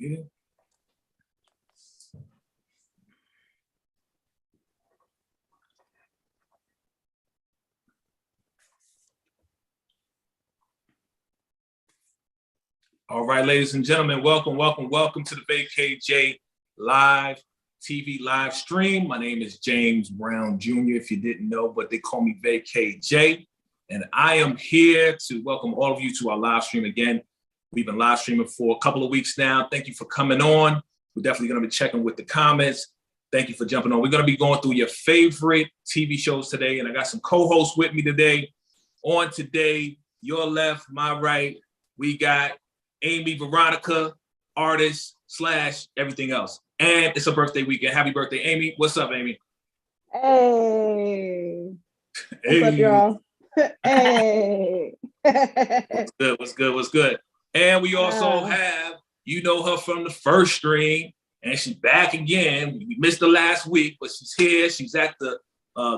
Yeah. All right, ladies and gentlemen, welcome to the VACAY live TV live stream. My name is James Brown Jr., if you didn't know, but they call me VACAY. And I am here to welcome all of you to our live stream again. We've been live streaming for a couple of weeks now. Thank you for coming on. We're definitely going to be checking with the comments. Thank you for jumping on. We're going to be going through your favorite TV shows today, and I got some co-hosts with me today. On today, your left, my right, we got Amy Veronica, artist / everything else. And it's a birthday weekend. Happy birthday, Amy. What's up, Amy? Hey. Hey. What's up, y'all? Hey. What's good? And we also have, you know her from the first stream, and she's back again. We missed her last week, but she's here. She's at the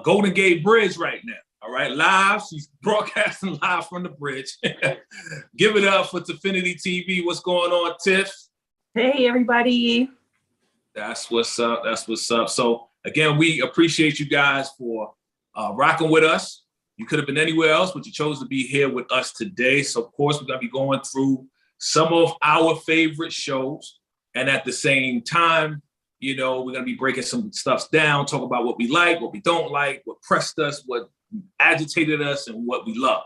Golden Gate Bridge right now. All right, live. She's broadcasting live from the bridge. Give it up for TifinnityTV. What's going on, Tiff? Hey, everybody. That's what's up. That's what's up. So again, we appreciate you guys for rocking with us. You could have been anywhere else, but you chose to be here with us today. So of course, we're going to be going through some of our favorite shows. And at the same time, you know, we're going to be breaking some stuff down, talk about what we like, what we don't like, what pressed us, what agitated us, and what we love.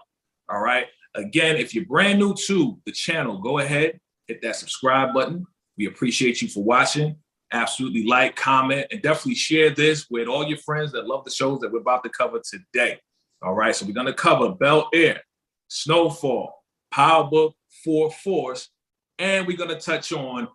All right. Again, if you're brand new to the channel, go ahead, hit that subscribe button. We appreciate you for watching. Absolutely like, comment, and definitely share this with all your friends that love the shows that we're about to cover today. All right. So we're going to cover Bel Air, Snowfall, Power Book 4 Force, and we're going to touch on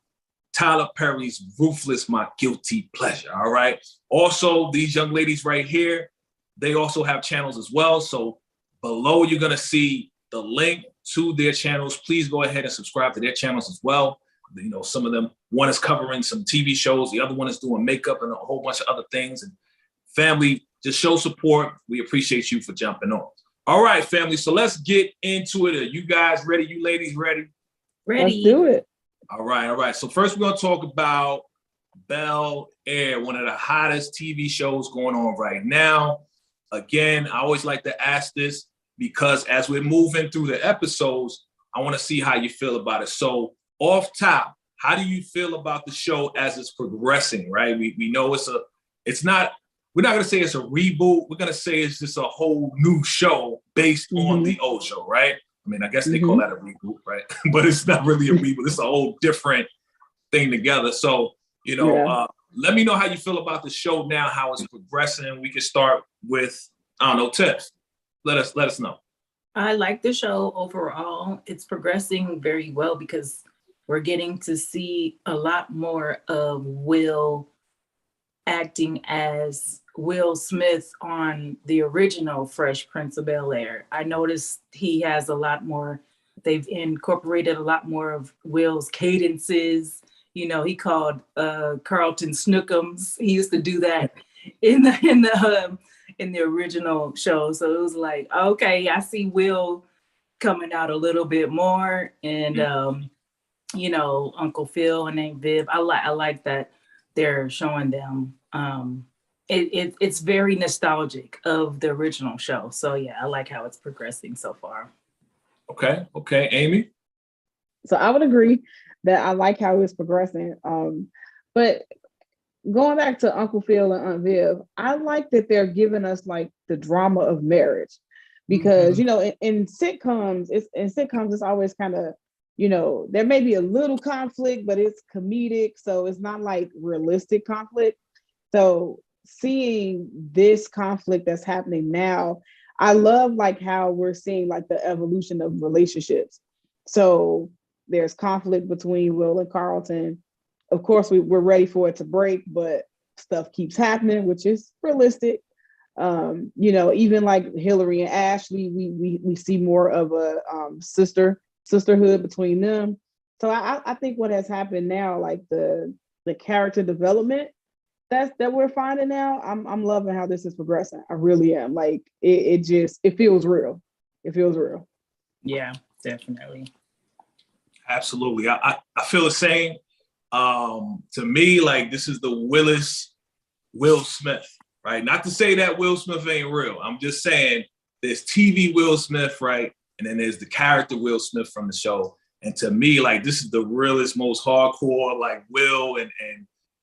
Tyler Perry's Ruthless, My Guilty Pleasure. All right. Also, these young ladies right here, they also have channels as well. So below, you're going to see the link to their channels. Please go ahead and subscribe to their channels as well. You know, some of them, one is covering some TV shows. The other one is doing makeup and a whole bunch of other things. And family, just show support. We appreciate you for jumping on. All right, family. So let's get into it. Are you guys ready? You ladies ready? Ready. Let's do it. All right. So first, we're going to talk about Bel Air, one of the hottest TV shows going on right now. Again, I always like to ask this because as we're moving through the episodes, I want to see how you feel about it. So off top, how do you feel about the show as it's progressing, right? We know we're not going to say it's a reboot. We're going to say it's just a whole new show based on the old show, right? I mean, I guess they call that a reboot, right? But it's not really a reboot. It's a whole different thing together. So, you know, let me know how you feel about the show now, how it's progressing. We can start with, I don't know, Tiff. Let us know. I like the show overall. It's progressing very well because we're getting to see a lot more of Will acting as Will Smith on the original Fresh Prince of Bel-Air. I noticed he has a lot more, they've incorporated a lot more of Will's cadences. You know, he called Carlton Snookums. He used to do that in the original show. So it was like, okay, I see Will coming out a little bit more. And you know, Uncle Phil and Aunt Viv. I like that they're showing them. It's very nostalgic of the original show. So yeah, I like how it's progressing so far. Okay, Amy? So I would agree that I like how it's progressing. But going back to Uncle Phil and Aunt Viv, I like that they're giving us like the drama of marriage. Because, you know, in sitcoms, it's always kind of, you know, there may be a little conflict, but it's comedic. So it's not like realistic conflict. So seeing this conflict that's happening now, I love like how we're seeing like the evolution of relationships. So there's conflict between Will and Carlton. Of course, we're ready for it to break, but stuff keeps happening, which is realistic. You know, even like Hillary and Ashley, we see more of a sisterhood between them. So I think what has happened now, like the character development that we're finding now, I'm loving how this is progressing. I really am. Like it feels real. It feels real. Yeah, definitely. Absolutely. I feel the same. To me, like, this is the Will Smith, right? Not to say that Will Smith ain't real. I'm just saying there's TV Will Smith, right? And then there's the character Will Smith from the show. And to me, like, this is the realest, most hardcore, like, Will and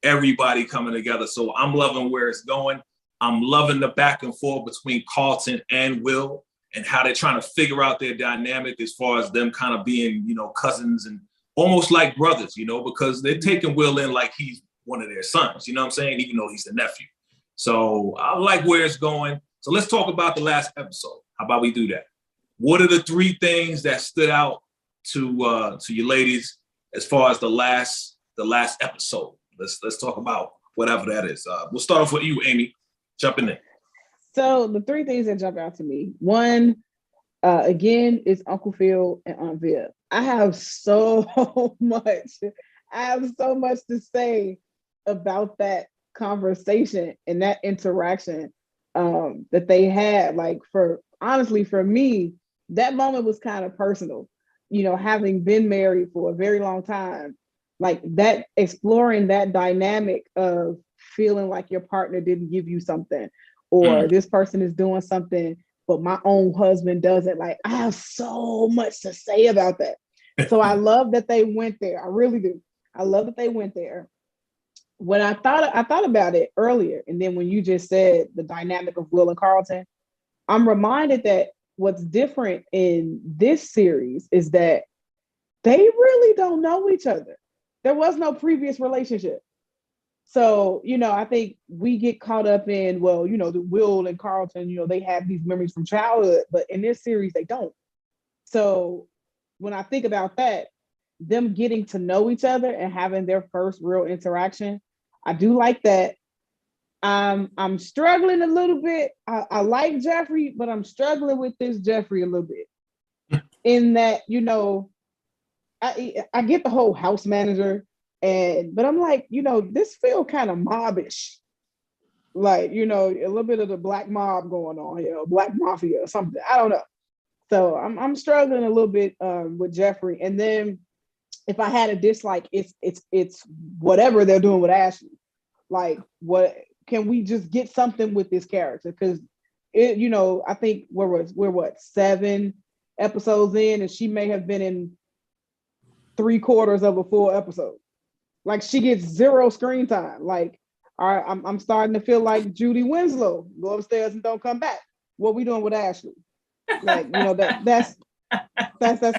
everybody coming together. So I'm loving where it's going. I'm loving the back and forth between Carlton and Will and how they're trying to figure out their dynamic as far as them kind of being, you know, cousins and almost like brothers, you know, because they're taking Will in like he's one of their sons, you know what I'm saying? Even though he's the nephew. So I like where it's going. So let's talk about the last episode. How about we do that? What are the 3 things that stood out to you ladies as far as the last episode? Let's talk about whatever that is. We'll start off with you, Amy. Jumping in. So the 3 things that jump out to me. One, again, is Uncle Phil and Aunt Viv. I have so much to say about that conversation and that interaction that they had. Like, honestly, for me, that moment was kind of personal. You know, having been married for a very long time, like that, exploring that dynamic of feeling like your partner didn't give you something, or this person is doing something, but my own husband doesn't. Like, I have so much to say about that. So I love that they went there. I really do. I love that they went there. When I thought about it earlier, and then when you just said the dynamic of Will and Carlton, I'm reminded that what's different in this series is that they really don't know each other. There was no previous relationship. So, you know, I think we get caught up in, well, you know, the Will and Carlton, you know, they have these memories from childhood, but in this series, they don't. So when I think about that, them getting to know each other and having their first real interaction, I do like that. I'm struggling a little bit. I like Jeffrey, but I'm struggling with this Jeffrey a little bit. In that, you know, I get the whole house manager, but I'm like, you know, this feel kind of mobbish. Like, you know, a little bit of the black mob going on here, black mafia or something. I don't know. So I'm struggling a little bit with Jeffrey. And then if I had a dislike, it's whatever they're doing with Ashley. Like, what can we just get something with this character? Because it, you know, I think we're 7 episodes in, and she may have been in 3/4 of a full episode. Like, she gets 0 screen time. Like, all right, I'm starting to feel like Judy Winslow. Go upstairs and don't come back. What we doing with Ashley? Like, you know, that's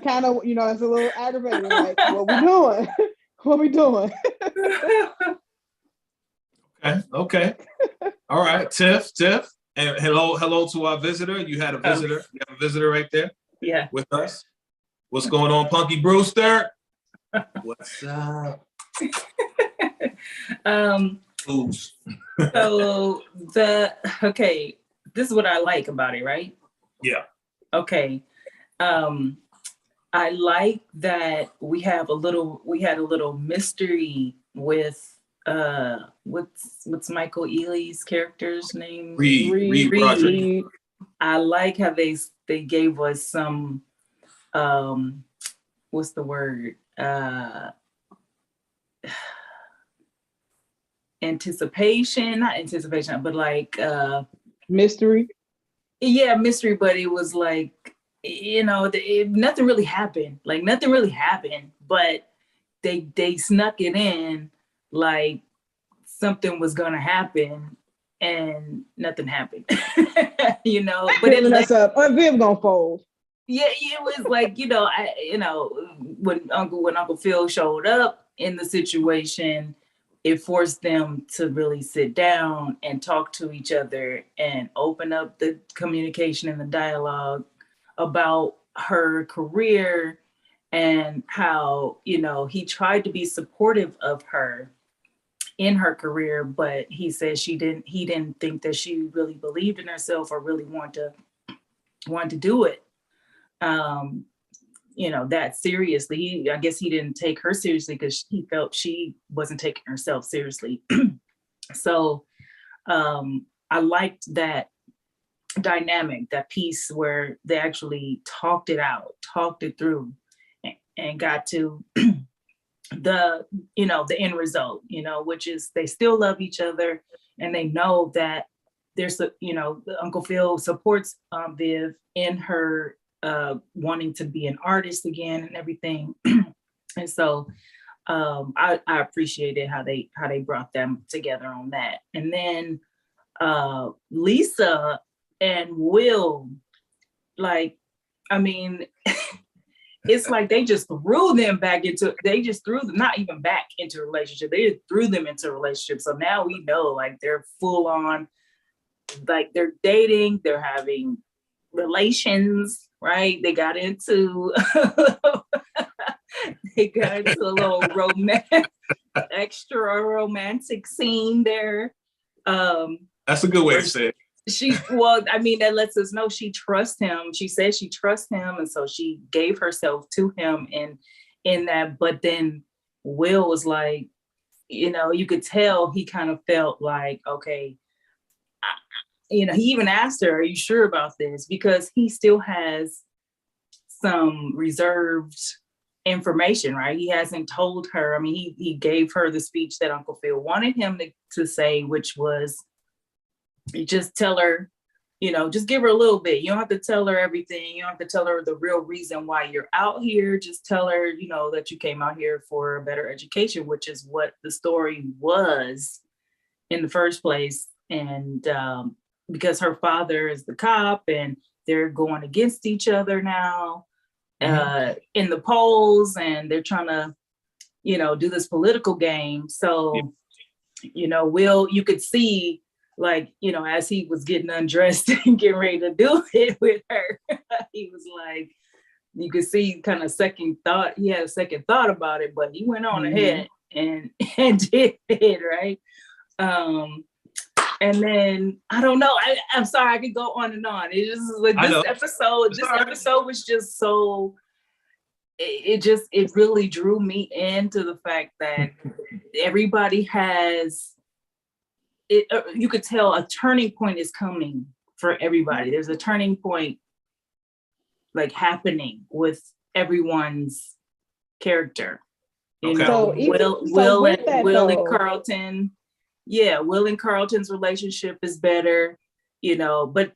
kind of, you know, that's a little aggravating. Like, what we doing? What we doing? Okay. All right, Tiff. And hello to our visitor. You had a visitor. You have a visitor right there. Yeah. With us. What's going on, Punky Brewster? What's up? So this is what I like about it, right? Yeah. Okay. I like that we had a little mystery with what's Michael Ealy's character's name? Reed. I like how they gave us some what's the word? Not anticipation, but like mystery. Yeah, mystery, but it was like, you know, nothing really happened. Like, nothing really happened, but they snuck it in like something was gonna happen, and nothing happened. You know, but it mess up. Viv gonna fold. Yeah, it was like, you know, when Uncle Phil showed up in the situation, it forced them to really sit down and talk to each other and open up the communication and the dialogue about her career and how, you know, he tried to be supportive of her in her career, but he said he didn't think that she really believed in herself or really wanted to do it. You know, that seriously. I guess he didn't take her seriously because he felt she wasn't taking herself seriously. So I liked that dynamic, that piece where they actually talked it out, talked it through, and got to the end result, which is they still love each other, and they know that there's Uncle Phil supports Viv in her wanting to be an artist again and everything. And so I appreciated how they brought them together on that. And then Lisa and Will, like, I mean, it's like they just threw them not even back into a relationship. They just threw them into a relationship. So now we know, like, they're full on, like, they're dating, they're having relations, right? They got into a little extra romantic scene there. That's a good way to say it. That lets us know she trusts him. She says she trusts him, and so she gave herself to him in that. But then Will was like, you could tell he kind of felt like, okay, he even asked her, "Are you sure about this?" Because he still has some reserved information, right? He hasn't told her. I mean, he gave her the speech that Uncle Phil wanted him to say, which was, just tell her, just give her a little bit. You don't have to tell her everything. You don't have to tell her the real reason why you're out here. Just tell her, that you came out here for a better education, which is what the story was in the first place. And because her father is the cop and they're going against each other now in the polls, and they're trying to, do this political game. So, Will, you could see, like, as he was getting undressed and getting ready to do it with her, he was like, you could see kind of second thought. He had a second thought about it, but he went on ahead and did it, right? And then I don't know. I'm sorry, I could go on and on. It just like this episode was just so. It really drew me into the fact that everybody has. You could tell a turning point is coming for everybody. There's a turning point, like, happening with everyone's character. Will and Carlton. Yeah, Will and Carlton's relationship is better, but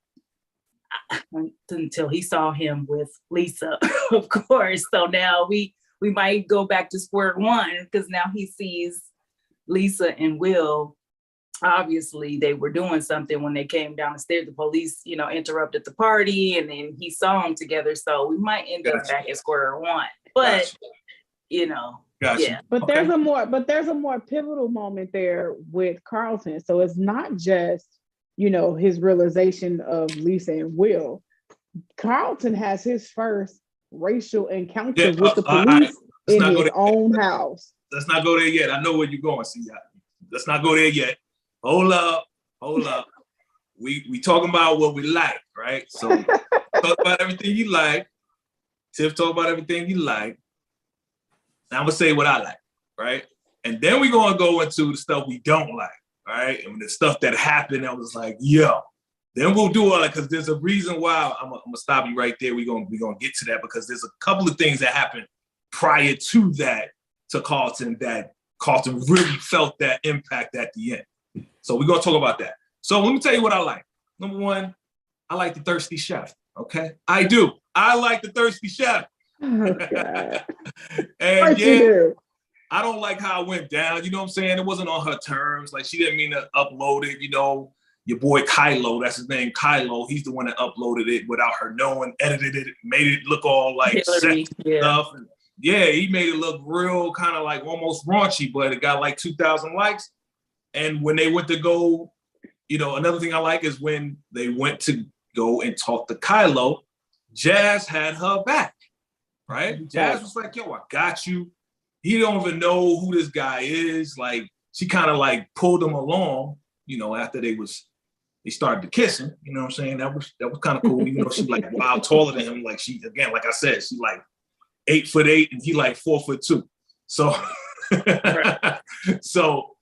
until he saw him with Lisa, of course. So now we might go back to square one, because now he sees Lisa and Will. Obviously, they were doing something when they came down the stairs. The police, interrupted the party, and then he saw them together. So we might end up back at square one. But yeah. But there's a more pivotal moment there with Carlton. So it's not just his realization of Lisa and Will. Carlton has his first racial encounter with the police in his own house. Let's not go there yet. I know where you're going. See, let's not go there yet. Hold up. We talking about what we like, right? So talk about everything you like. Tiff, talk about everything you like. Now I'm gonna say what I like, right? And then we're gonna go into the stuff we don't like, right? And the stuff that happened that was like, yo. Then we'll do all that, because there's a reason why. I'm gonna stop you right there. We're gonna get to that, because there's a couple of things that happened prior to that to Carlton that Carlton really felt that impact at the end. So we're gonna talk about that. So let me tell you what I like. Number one, I like the thirsty chef. Okay, I do. I like the thirsty chef. Oh, God. And yeah, I don't like how it went down. You know what I'm saying? It wasn't on her terms. Like, she didn't mean to upload it. Your boy Kylo, that's his name, Kylo. He's the one that uploaded it without her knowing, edited it, made it look all like sexy stuff. And yeah, he made it look real, kind of like almost raunchy, but it got like 2,000 likes. And when they went to go, another thing I like is when they went to go and talk to Kylo, Jazz had her back, right? Jazz was like, yo, I got you. He don't even know who this guy is. Like, she kind of like pulled him along, after they started to kissing, you know what I'm saying? That was kind of cool, even though she like wild taller than him. Like, she, again, like I said, she like 8'8" and he like 4'2". So, so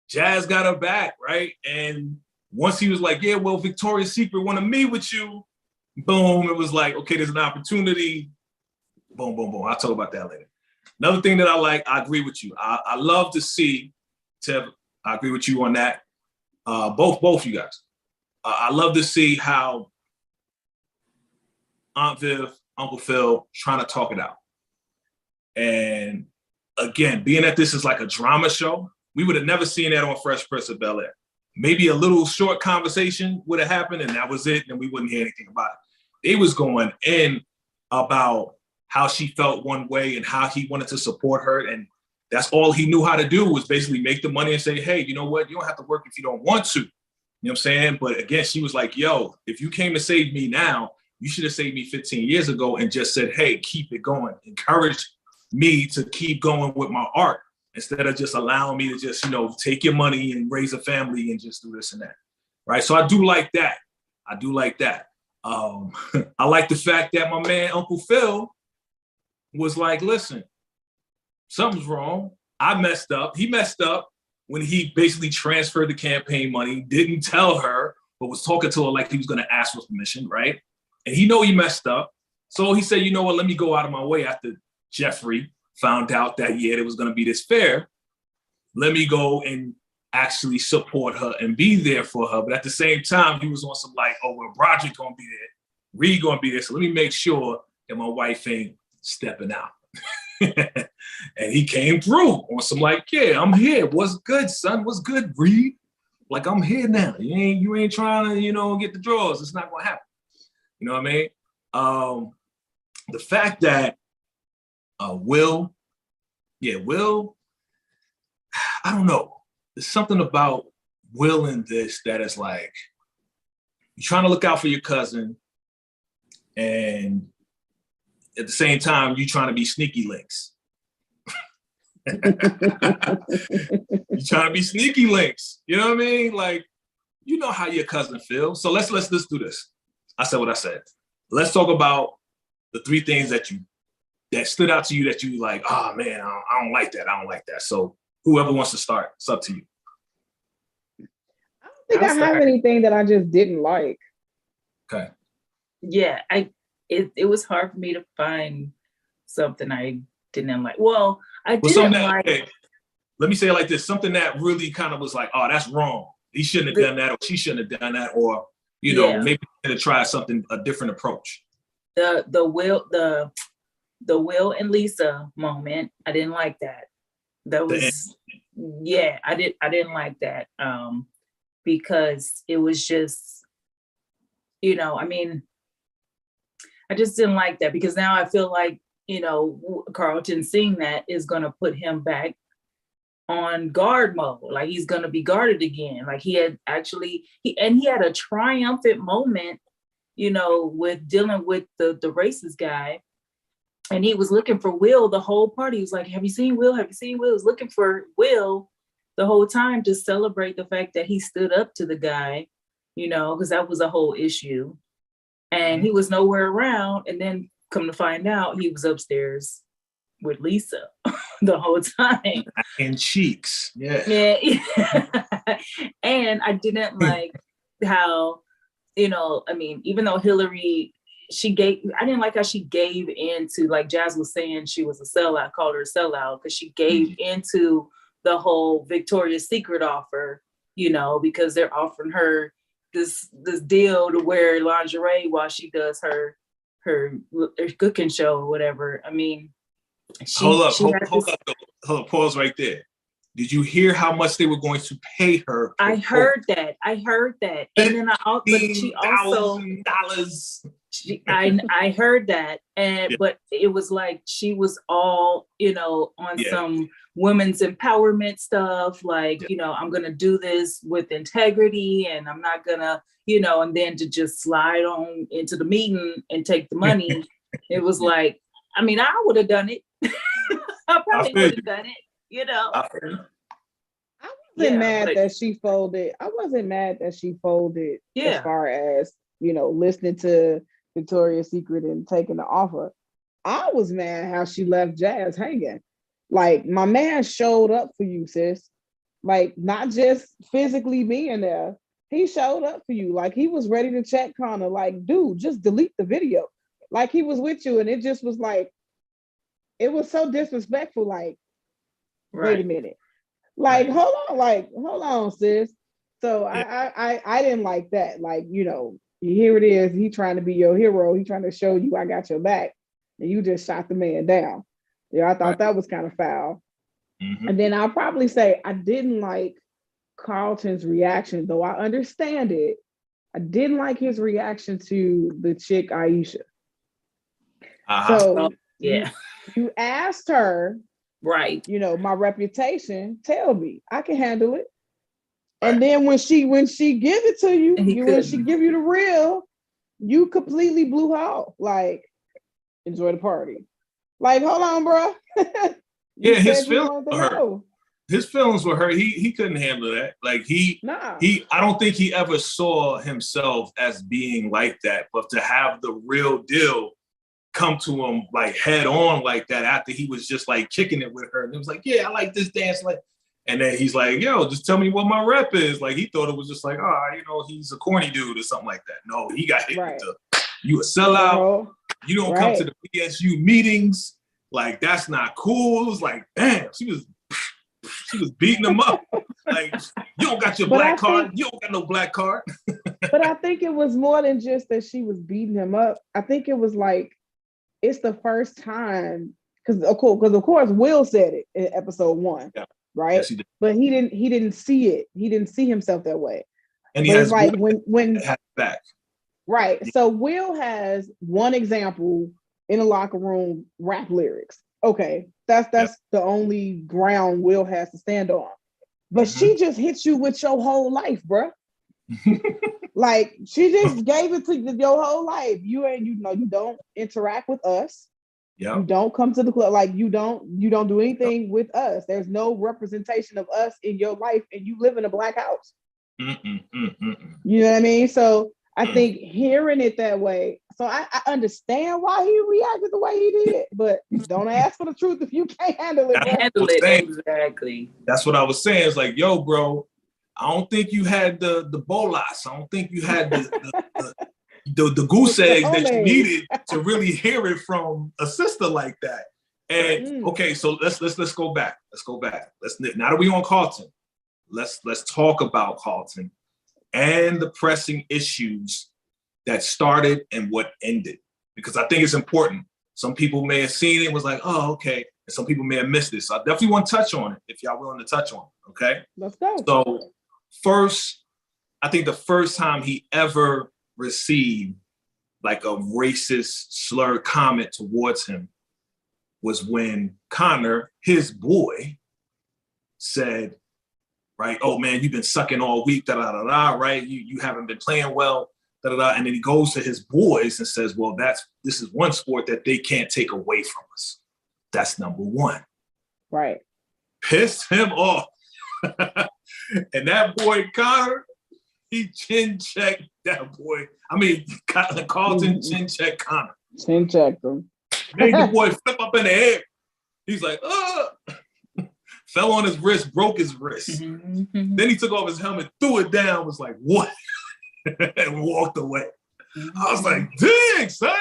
Jazz got her back, right? And once he was like, yeah, well, Victoria's Secret want to meet with you, boom, it was like, okay, there's an opportunity. Boom, boom, boom. I'll talk about that later. Another thing that I like, I agree with you. I love to see, Tev, I agree with you on that. Both you guys. I love to see how Aunt Viv, Uncle Phil trying to talk it out. And again, being that this is like a drama show, we would have never seen that on Fresh Prince of Bel-Air. Maybe a little short conversation would have happened and that was it, and we wouldn't hear anything about it. They was going in about how she felt one way and how he wanted to support her. And that's all he knew how to do was basically make the money and say, hey, you know what? You don't have to work if you don't want to. You know what I'm saying? But again, she was like, yo, if you came to save me now, you should have saved me 15 years ago and just said, hey, keep it going. Encourage me to keep going with my art instead of just allowing me to just, take your money and raise a family and just do this and that. Right. So I do like that. I like the fact that my man, Uncle Phil, was like, listen, something's wrong. I messed up. He messed up when he basically transferred the campaign money, didn't tell her, but was talking to her like he was going to ask for permission, right? And he know he messed up. So he said, you know what, let me go out of my way after Jeffrey found out that, yeah, there was going to be this fair. Let me go and actually support her and be there for her. But at the same time, he was on some like, oh, well, Broderick going to be there. Reed going to be there. So let me make sure that my wife ain't stepping out. And he came through on some like, yeah, I'm here. What's good, son? What's good, Reed? Like, I'm here now. You ain't trying to, get the drawers. It's not going to happen. You know what I mean? The fact that Will, I don't know. There's something about Will in this that is like, you're trying to look out for your cousin, and at the same time, you're trying to be sneaky links. You're trying to be sneaky links. You know what I mean? Like, you know how your cousin feels. So let's do this. I said what I said. Let's talk about the three things that stood out to you that you like, oh man, I don't like that. I don't like that. So whoever wants to start, it's up to you. I don't think I have anything that I just didn't like. Okay. Yeah, it was hard for me to find something I didn't like. Well, I didn't like. Okay, let me say it like this: something that really kind of was like, oh, that's wrong. He shouldn't have done that, or she shouldn't have done that, or maybe to try a different approach. The Will and Lisa moment, I didn't like that. That was I didn't like that because it was just, I just didn't like that because now I feel like, Carlton seeing that is going to put him back on guard mode. Like he's going to be guarded again. Like he had a triumphant moment, with dealing with the racist guy. And he was looking for Will the whole party. He was like, have you seen Will? Have you seen Will? He was looking for Will the whole time to celebrate the fact that he stood up to the guy, because that was a whole issue. And he was nowhere around. And then come to find out, he was upstairs with Lisa the whole time. And cheeks. Yeah. And I didn't like how, even though Hillary, I didn't like how she gave into, like Jazz was saying, she was a sellout, called her a sellout, because she gave into the whole Victoria's Secret offer, because they're offering her this deal to wear lingerie while she does her cooking show or whatever. I mean, hold up, pause right there. Did you hear how much they were going to pay her? I heard that. And then I heard that. But it was like she was all, on some women's empowerment stuff. Like, I'm going to do this with integrity and I'm not going to, and then to just slide on into the meeting and take the money. It was like, I would have done it. I probably would have done it, I wasn't mad that she folded. I wasn't mad that she folded as far as, listening to Victoria's Secret and taking the offer. I was mad how she left Jazz hanging. Like, my man showed up for you, sis. Like, not just physically being there. He showed up for you. Like, he was ready to check Connor. Like, dude, just delete the video. Like, he was with you. And it just was like, it was so disrespectful. Like, Right. wait a minute. Like, hold on, sis. So I didn't like that. Like, you know, here it is. He trying to be your hero. He trying to show you I got your back. And you just shot the man down. Yeah, I thought that was kind of foul. Mm-hmm. And then I'll probably say I didn't like Carlton's reaction, though I understand it. I didn't like his reaction to the chick Aisha. So yeah, you asked her, right? You know, my reputation. Tell me, I can handle it. Right. And then when she give it to you, when she give you the real, you completely blew her off. Like, enjoy the party. Like, hold on, bro. Yeah, his feelings were hurt. His feelings were hurt. He couldn't handle that. Like I don't think he ever saw himself as being like that. But to have the real deal come to him like head on like that after he was just like kicking it with her, and it was like, yeah, I like this dance, like. And then he's like, yo, just tell me what my rep is. Like, he thought it was just like, you know, he's a corny dude or something like that. No, he got hit with you a sellout. You don't come to the PSU meetings. Like, that's not cool. It was like, damn, she was beating him up. Like, you don't got your black card. You don't got no black card. But I think it was more than just that she was beating him up. I think it was like, it's the first time, because of course Will said it in episode 1. Yeah. Right. Yes, but he didn't see it. He didn't see himself that way. And he has like when back. Right. Yeah. So Will has one example in the locker room rap lyrics. Okay. That's the only ground Will has to stand on. But she just hits you with your whole life, bruh. Like, she just gave it to your whole life. You don't interact with us. Yep. You don't come to the club. Like, you don't do anything with us. There's no representation of us in your life, and you live in a black house. You know what I mean? So I think hearing it that way, so I understand why he reacted the way he did, but don't ask for the truth if you can't handle it. Exactly. That's what I was saying. It's like, yo, bro, I don't think you had the bolas. I don't think you had the goose eggs that you needed to really hear it from a sister like that. And okay, so let's go back. Now that we on Carlton, let's talk about Carlton and the pressing issues that started and what ended, because I think it's important. Some people may have seen it and was like, oh, okay. And some people may have missed it. So I definitely want to touch on it if y'all willing to touch on it. Okay. Let's go. So first, I think the first time he ever received like a racist slurred comment towards him was when Connor, his boy, said, right, oh man, you've been sucking all week, right? You haven't been playing well, And then he goes to his boys and says, well, this is one sport that they can't take away from us. That's number one. Right. Pissed him off. And that boy Connor, he chin checked that boy. I mean, Carlton chin checked Connor. Chin checked him. Made the boy flip up in the air. He's like, fell on his wrist, broke his wrist. Then he took off his helmet, threw it down, was like, what? And walked away. I was like, dang, son.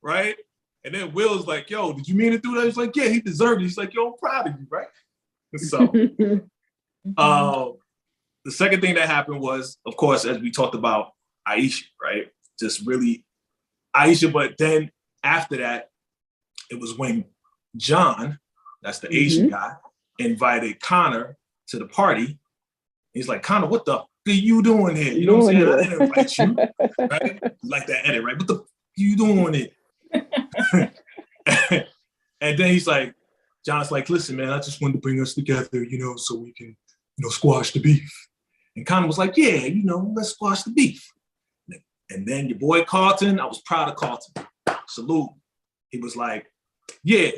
Right? And then Will's like, yo, did you mean to do that? He's like, yeah, he deserved it. He's like, yo, I'm proud of you, right? So the second thing that happened was, of course, as we talked about, Aisha, right? Just really Aisha. But then after that, it was when John, that's the Asian guy, invited Connor to the party. He's like, Connor, what the f*** are you doing here? You know what I'm saying? I didn't invite you, right? Like that edit, right? What the f*** are you doing it? And then he's like, John's like, listen, man, I just wanted to bring us together, so we can, squash the beef. And Connor was like, yeah, let's squash the beef. And then your boy Carlton, I was proud of Carlton. Salute. He was like, yeah,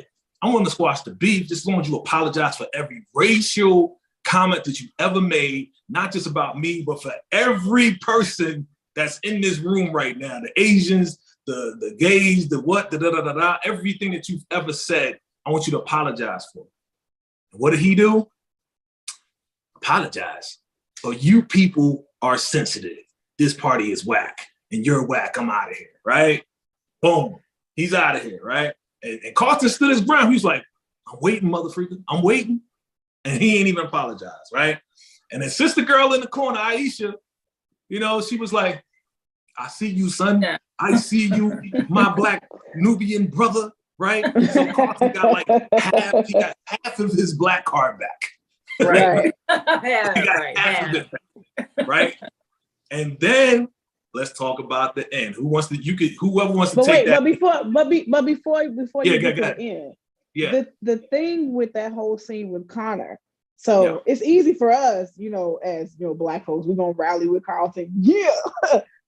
I want to squash the beef. Just as long as you apologize for every racial comment that you ever made, not just about me, but for every person that's in this room right now, the Asians, the gays, the what, everything that you've ever said, I want you to apologize for. And what did he do? Apologize. So you people are sensitive. This party is whack, and you're whack. I'm out of here, right? Boom. He's out of here, right? And Carlton stood his ground. He was like, I'm waiting, motherfucker. I'm waiting. And he ain't even apologize, right? And then sister girl in the corner, Aisha, you know, she was like, I see you, son. Yeah. I see you, my black Nubian brother, right? So Carlton got like he got half of his black card back. Right. Yeah, He got right. half of it back, right? And then let's talk about the end. Whoever wants to take that. But before you get to go ahead. the end, Yeah. the thing with that whole scene with Connor. So it's easy for us, you know, as you know, black folks, we're gonna rally with Carlton. Yeah.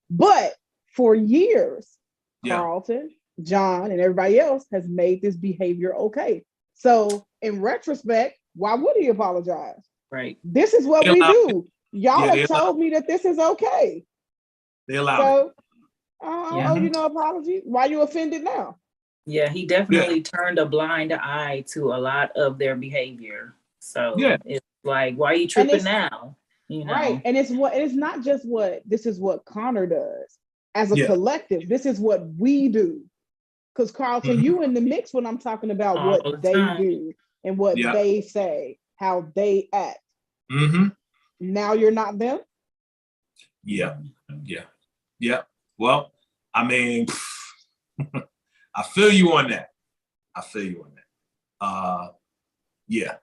But for years, Carlton, John, and everybody else has made this behavior okay. So in retrospect, why would he apologize? Right. This is what we do. Y'all have told me that this is okay. They allow it. Oh, you know, apology. Why you offended now? Yeah, he definitely turned a blind eye to a lot of their behavior. So it's like, why are you tripping now? You know? Right. And it's not just this is what Connor does. As a collective, this is what we do. Because Carlton, you in the mix when I'm talking about what they do and what they say, how they act. Now you're not them? Yeah. Well, I mean, I feel you on that. Yeah,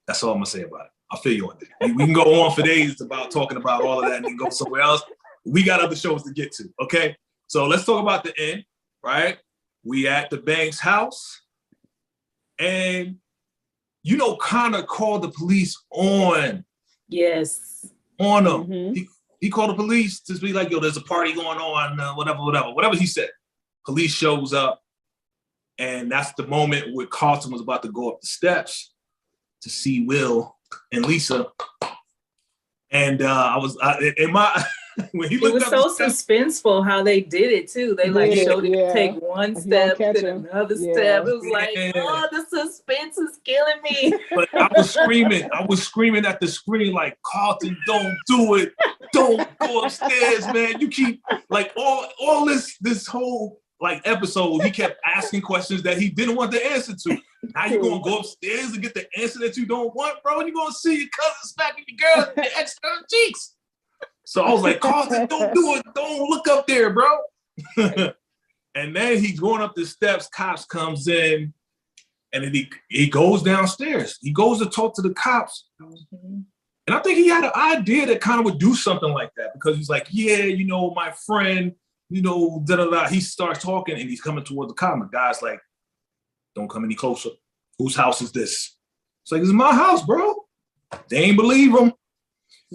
that's all I'm gonna say about it. I feel you on that. We can go on for days about talking about all of that and then go somewhere else. We got other shows to get to, okay? So let's talk about the end, right? We at the Banks house, and you know Connor called the police on. Yes. On him. He called the police to be like, yo, there's a party going on, whatever he said. Police shows up, and that's the moment where Carlton was about to go up the steps to see Will and Lisa. And when he looked it was up so suspenseful how they did it too. They like showed it take one step, then another step. It was like, oh, the suspense is killing me. But I was screaming at the screen like, Carlton, don't do it. Don't go upstairs, man. You keep like all this whole like episode, he kept asking questions that he didn't want the answer to. Now you're gonna go upstairs and get the answer that you don't want, bro. You're gonna see your cousin smacking your girl in the external cheeks. So I was like, Carlton, don't do it. Don't look up there, bro. And then he's going up the steps. Cops comes in, and then he goes downstairs. He goes to talk to the cops. And I think he had an idea that kind of would do something like that because he's like, yeah, you know, my friend, you know, da-da-da. He starts talking, and he's coming towards the cop. The guy's like, don't come any closer. Whose house is this? It's like, it's my house, bro. They ain't believe him.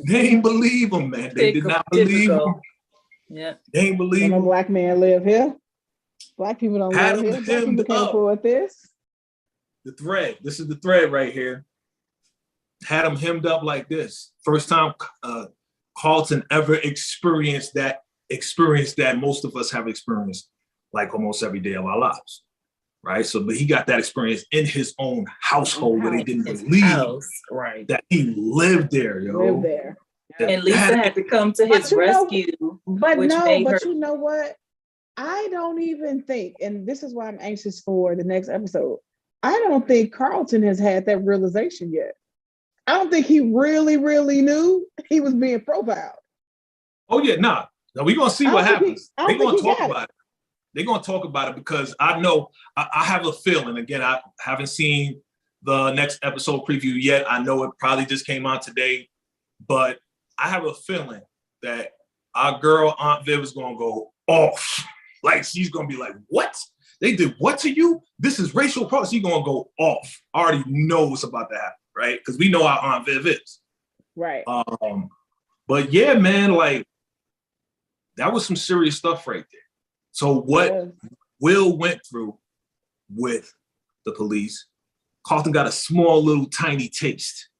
They ain't believe him, man. They did not believe him. Yeah. They ain't believe him. No black man live here. Black people don't live here. Black people can't afford this. The thread. This is the thread right here. Had him hemmed up like this. First time Carlton ever experienced that most of us have experienced like almost every day of our lives. Right. So, but he got that experience in his own household where they didn't believe that he lived there, yo. Lived there. Yeah. And Lisa had to come to his rescue. But you know what? I don't even think, and this is why I'm anxious for the next episode. I don't think Carlton has had that realization yet. I don't think he really, really knew he was being profiled. Oh yeah, nah. Now we're gonna see what happens. They're gonna talk about it. They're going to talk about it because I know, I have a feeling, again, I haven't seen the next episode preview yet. I know it probably just came out today, but I have a feeling that our girl, Aunt Viv, is going to go off. Like, she's going to be like, what? They did what to you? This is racial policy. She's going to go off. I already know what's about to happen, right? Because we know how Aunt Viv is. Right. But yeah, man, like, that was some serious stuff right there. So what Will went through with the police, Carlton got a small little tiny taste.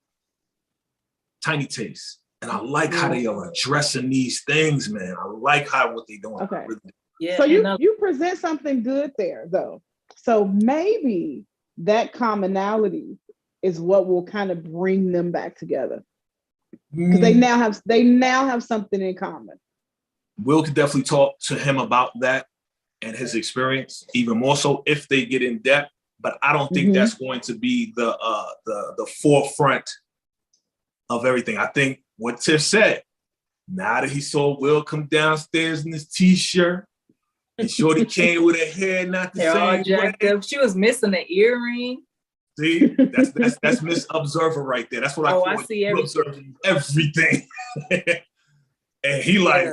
And I like how they are addressing these things, man. I like what they're doing. Okay. Really. Yeah. So you present something good there though. So maybe that commonality is what will kind of bring them back together. Because they now have something in common. Will could definitely talk to him about that. and his experience, even more so if they get in depth. But I don't think that's going to be the forefront of everything. I think what Tiff said, now that he saw Will come downstairs in his t-shirt, and Shorty came with her hair not the They're all same jacked way. up. She was missing an earring. See, that's Miss Observer right there. That's what I call I see everything. Everything. And he like,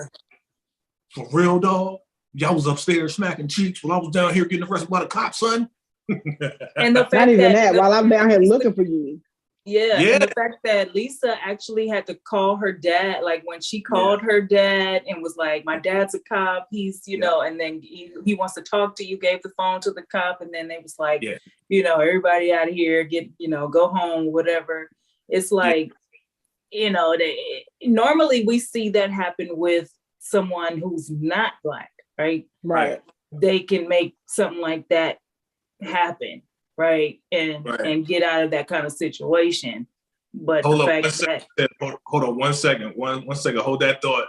for real, dog? Y'all was upstairs smacking cheeks while I was down here getting arrested by the cops, son. And the fact Not even that, that while I'm down here looking for you. Yeah, Yeah. and the fact that Lisa actually had to call her dad, like when she called her dad and was like, my dad's a cop, he's, you know, and then he wants to talk to you, gave the phone to the cop, and then they was like, you know, everybody out of here, get, you know, go home, whatever. It's like, you know, normally we see that happen with someone who's not Black, right? Right. They can make something like that happen. Right. And get out of that kind of situation. But hold the on, fact that hold on 1 second. One second. Hold that thought.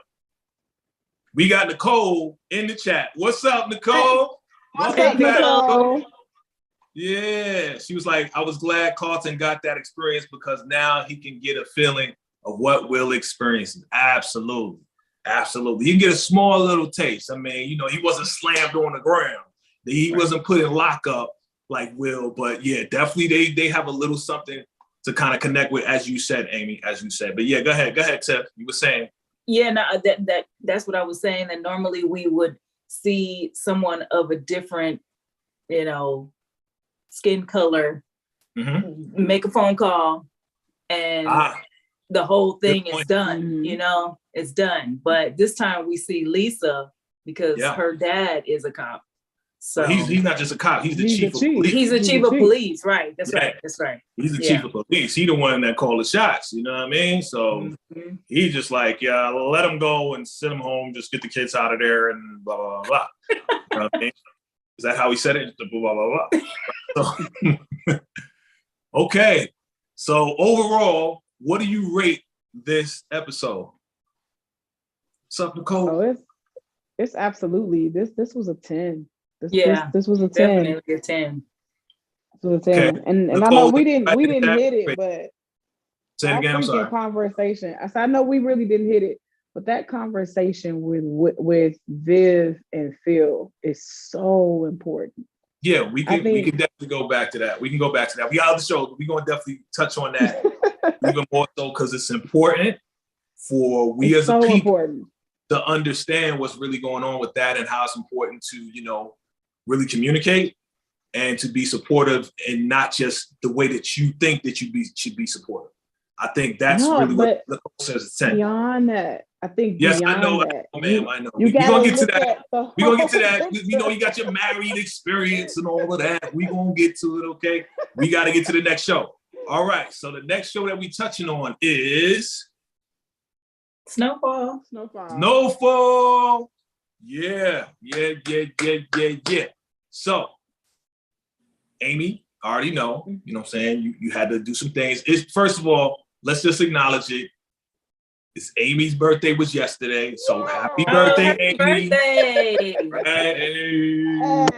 We got Nicole in the chat. What's up, Nicole? Welcome back, Nicole. Yeah. She was like, I was glad Carlton got that experience because now he can get a feeling of what Will experiences. Absolutely. Absolutely. You can get a small little taste. I mean, you know, he wasn't slammed on the ground. He wasn't put in lockup like Will, but yeah, definitely they have a little something to kind of connect with, as you said, Amy, as you said. But yeah, go ahead, Tiff. You were saying. Yeah, no, that's what I was saying. That normally we would see someone of a different, you know, skin color, make a phone call, and the whole thing is done. You know, it's done. But this time we see Lisa because her dad is a cop. So he's not just a cop, he's the chief of police. He's the chief of police, right? That's right. That's right. He's the chief of police. He's the one that called the shots, you know what I mean? So he's just like, yeah, let him go and send him home, just get the kids out of there and blah, blah, blah. You know what I mean? Is that how he said it? Blah, blah, blah. So, okay. So overall, what do you rate this episode? What's up, Nicole? Oh, it's absolutely, this was a 10. This was a 10. Definitely a 10. This was a 10. Okay. And Nicole, I know we didn't hit it, but say it again, I'm sorry. Conversation. I know we really didn't hit it, but that conversation with Viv and Phil is so important. Yeah, we can definitely go back to that. We can go back to that. We out of the show, but we're gonna definitely touch on that even more so because it's important for we as a people to understand what's really going on with that and how it's important to, you know, really communicate and to be supportive and not just the way that you think that you should be supportive. I think that's really what Nicole says it's 10. Beyond that, I think yes, beyond I know, that, ma'am, I know. We're gonna get to that. We're gonna get to that. We know you got your married experience and all of that. We're gonna get to it, okay? We gotta get to the next show. All right, so the next show that we're touching on is Snowfall. Yeah. So, Amy, I already know, you know what I'm saying? You had to do some things. First of all, let's just acknowledge it. It's Amy's birthday was yesterday. So happy birthday, Amy.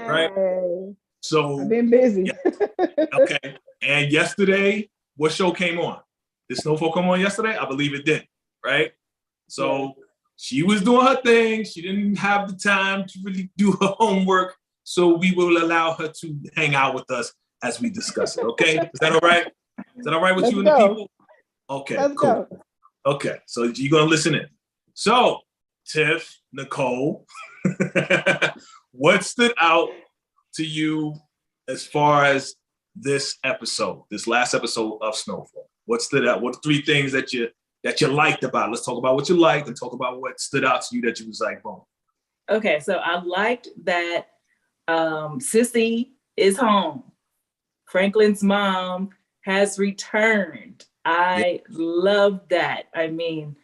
Right. So I've been busy. Okay. And yesterday, what show came on? Did Snowfall come on yesterday? I believe it did, right? So she was doing her thing. She didn't have the time to really do her homework. So we will allow her to hang out with us as we discuss it. Okay. Is that all right? Is that all right with you and the people? Okay, cool. Go. Okay. So you're going to listen in. So Tiff, Nicole, what stood out to you as far as this last episode of Snowfall? What stood out? What 3 things that you liked about it? Let's talk about what you liked and talk about what stood out to you that you was like, boom. Okay, so I liked that Sissy is home. Franklin's mom has returned. I love that. I mean,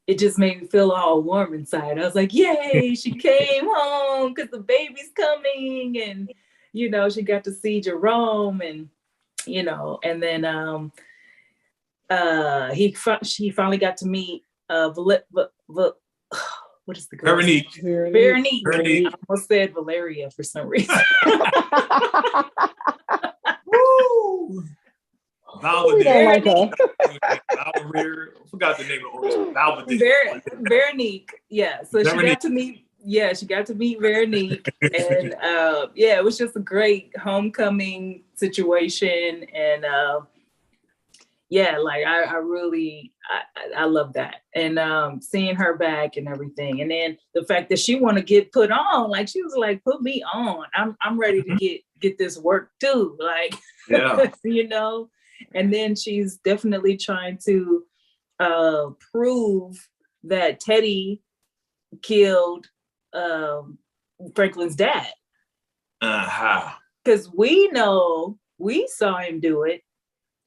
it just made me feel all warm inside. I was like, yay, she came home because the baby's coming. And, you know, she got to see Jerome and, you know, and then she finally got to meet what is the girl? Veronique. Veronique. Veronique. I almost said Valeria for some reason. Woo! We don't like her. Valerie, I forgot the name of the origin. Veronique. Yeah. So she got to meet. Yeah, she got to meet Veronique, and yeah, it was just a great homecoming situation, and yeah, like I really I love that, and seeing her back and everything, and then the fact that she want to get put on, like she was like, put me on, I'm ready to get this work too, like you know, and then she's definitely trying to prove that Teddy killed Franklin's dad. Because we know, we saw him do it.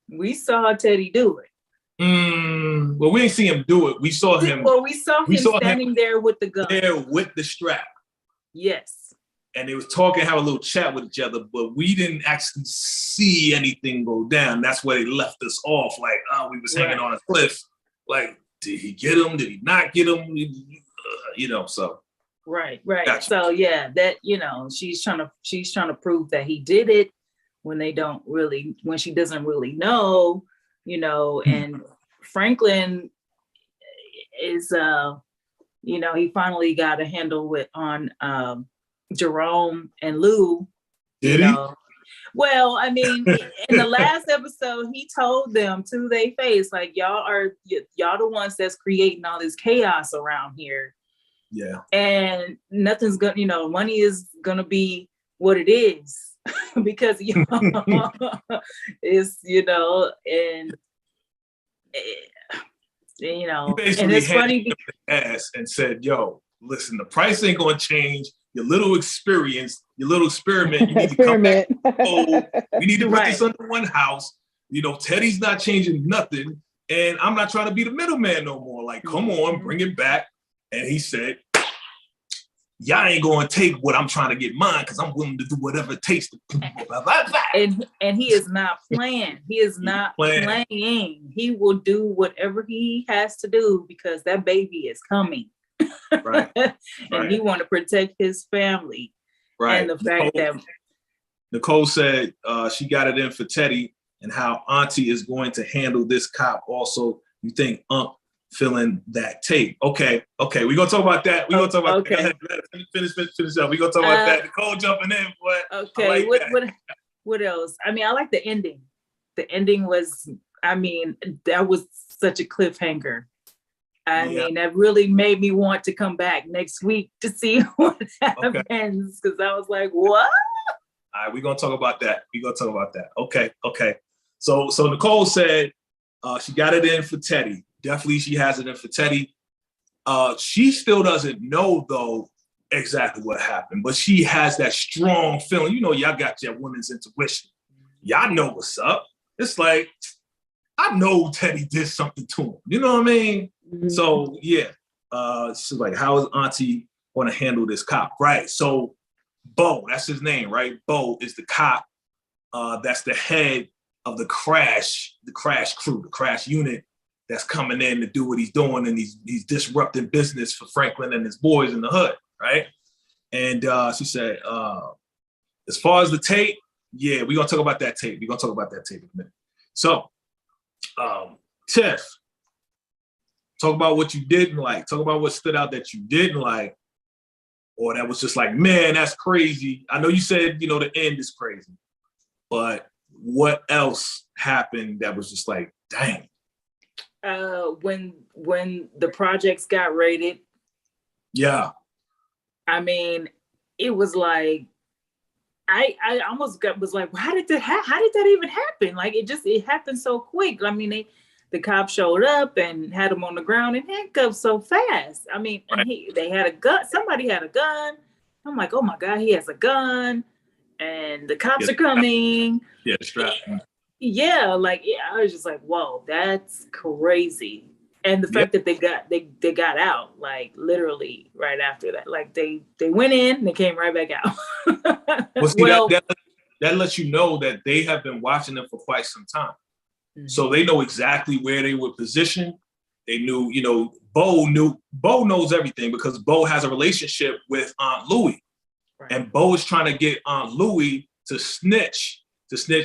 We saw Teddy do it. Well, we didn't see him do it. We saw him. Well, we saw him standing there with the gun. There with the strap. Yes. And they was talking, have a little chat with each other, but we didn't actually see anything go down. That's where they left us off. Like, oh, we was hanging on a cliff. Like, did he get him? Did he not get him? You know, so. Right. Gotcha. So yeah, that, you know, she's trying to prove that he did it when she doesn't really know, you know, and Franklin is, you know, he finally got a handle on Jerome and Lou. Did he? Well, I mean, in the last episode, he told them to their face, like, y'all the ones that's creating all this chaos around here. Yeah. And nothing's gonna, you know, money is gonna be what it is because, you know, it's, you know, and you know, and it's funny because and said, yo, listen, the price ain't gonna change. Your little experiment, you need to come back. We need to put this under one house. You know, Teddy's not changing nothing, and I'm not trying to be the middleman no more. Like, come on, bring it back. And he said, y'all ain't gonna take what I'm trying to get mine because I'm willing to do whatever it takes to blah, blah, blah. And he is not playing. He is not playing. He will do whatever he has to do because that baby is coming. Right. And he want to protect his family. Right. And the fact that Nicole said she got it in for Teddy and how Auntie is going to handle this cop. Also, you think filling that tape. Okay, we're gonna talk about that. We're gonna talk about that. Finish up. We're gonna talk about that. Nicole jumping in, but okay, what else? I mean, I like the ending. The ending was, I mean, that was such a cliffhanger. I mean, that really made me want to come back next week to see what happens because I was like, what? All right, we're gonna talk about that. Okay. So Nicole said she got it in for Teddy. Definitely she has it in for Teddy. She still doesn't know, though, exactly what happened, but she has that strong feeling. You know, y'all got your women's intuition. Y'all know what's up. It's like, I know Teddy did something to him. You know what I mean? Mm-hmm. So, yeah. She's like, how is Auntie going to handle this cop? Right. So, Bo, that's his name, right? Bo is the cop. That's the head of the crash crew, the crash unit that's coming in to do what he's doing, and he's disrupting business for Franklin and his boys in the hood, right? And she said, as far as the tape, yeah, we're gonna talk about that tape. We're gonna talk about that tape in a minute. So, Tiff, talk about what you didn't like. Talk about what stood out that you didn't like, or that was just like, man, that's crazy. I know you said, you know, the end is crazy, but what else happened that was just like, dang? When the projects got raided. Yeah. I mean, it was like, I almost was like, how did that even happen? Like, it happened so quick. I mean, the cop showed up and had him on the ground and handcuffed so fast. I mean, and they had a gun. Somebody had a gun. I'm like, oh my God, he has a gun. And the cops are coming. Yeah, strap. Yeah, like I was just like, whoa, that's crazy. And the fact that they got out, like literally right after that. Like they went in and they came right back out. Well, see, that lets you know that they have been watching them for quite some time. Mm-hmm. So they know exactly where they were positioned. They knew, you know, Bo knows everything because Bo has a relationship with Aunt Louie. Right. And Bo is trying to get Aunt Louie to snitch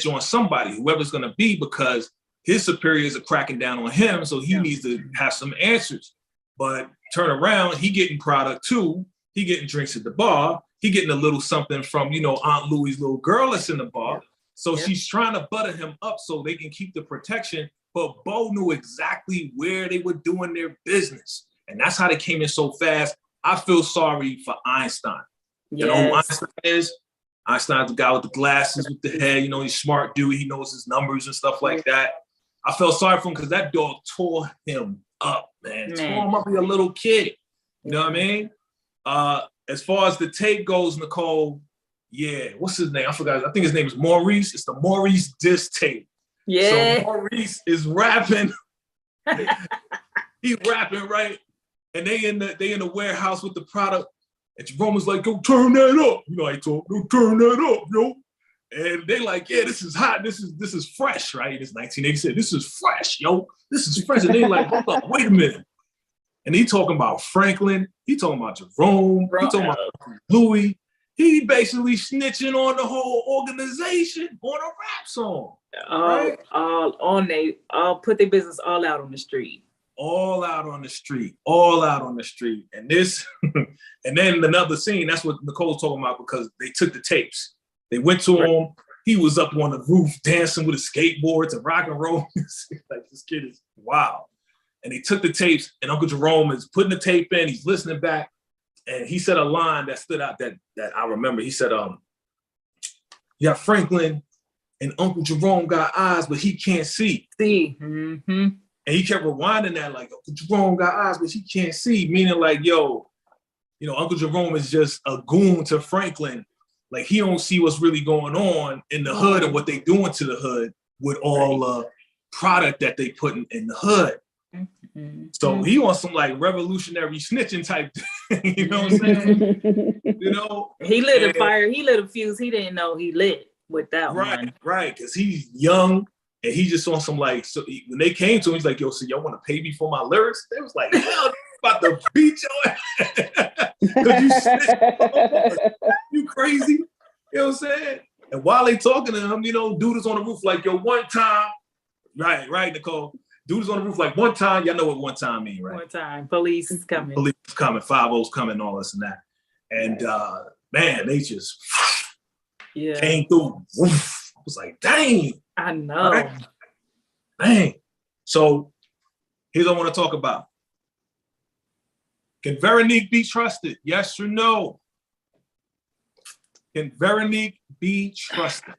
on somebody, whoever's going to be, because his superiors are cracking down on him. So he needs to have some answers. But turn around, he getting product too. He getting drinks at the bar. He getting a little something from, you know, Aunt Louie's little girl that's in the bar. So she's trying to butter him up so they can keep the protection. But Bo knew exactly where they were doing their business. And that's how they came in so fast. I feel sorry for Einstein. You know who Einstein is? Einstein's the guy with the glasses, with the head. You know, he's a smart dude. He knows his numbers and stuff like that. I felt sorry for him because that dog tore him up, man. Tore him up like a little kid. You know what I mean? As far as the tape goes, Nicole, what's his name? I forgot. I think his name is Maurice. It's the Maurice diss tape. Yeah. So Maurice is rapping. He rapping, right? And they in the warehouse with the product. And Jerome was like, go turn that up. You know how he talk, go turn that up, yo. And they like, yeah, this is hot. This is fresh, right? It's 1987. This is fresh, yo. This is fresh. And they like, hold up, wait a minute. And he talking about Franklin. He talking about Jerome. He talking about Louis. He basically snitching on the whole organization on a rap song. Right? All put their business all out on the street. All out on the street. All out on the street. And this, and then another scene, that's what Nicole's talking about, because they took the tapes. They went to him. He was up on the roof dancing with his skateboards and rock and roll. Like, this kid is wild. And they took the tapes, and Uncle Jerome is putting the tape in. He's listening back. And he said a line that stood out that I remember. He said, yeah, Franklin and Uncle Jerome got eyes, but he can't see. Mm-hmm. And he kept rewinding that, like, Uncle Jerome got eyes, but he can't see. Meaning like, yo, you know, Uncle Jerome is just a goon to Franklin. Like, he don't see what's really going on in the hood and what they doing to the hood with all the product that they putting in the hood. Mm-hmm. So he wants some like revolutionary snitching type thing, you know what I'm saying? You know? He lit a fire, he lit a fuse he didn't know he lit with that one. Right, because he's young and he just on some like, so when they came to him, he's like, yo, so y'all want to pay me for my lyrics? They was like, hell, about to beat your ass. Because you snitch. You crazy? You know what I'm saying? And while they talking to him, you know, dude is on the roof like, yo, one time. Right, Nicole. Dude is on the roof like, one time. Y'all know what one time mean, right? One time. Police is coming. Police is coming. 5-0's coming, all this and that. And man, they just came through. Oof. I was like, dang. I know. Right? Dang. So here's what I want to talk about. Can Veronique be trusted? Yes or no? Can Veronique be trusted?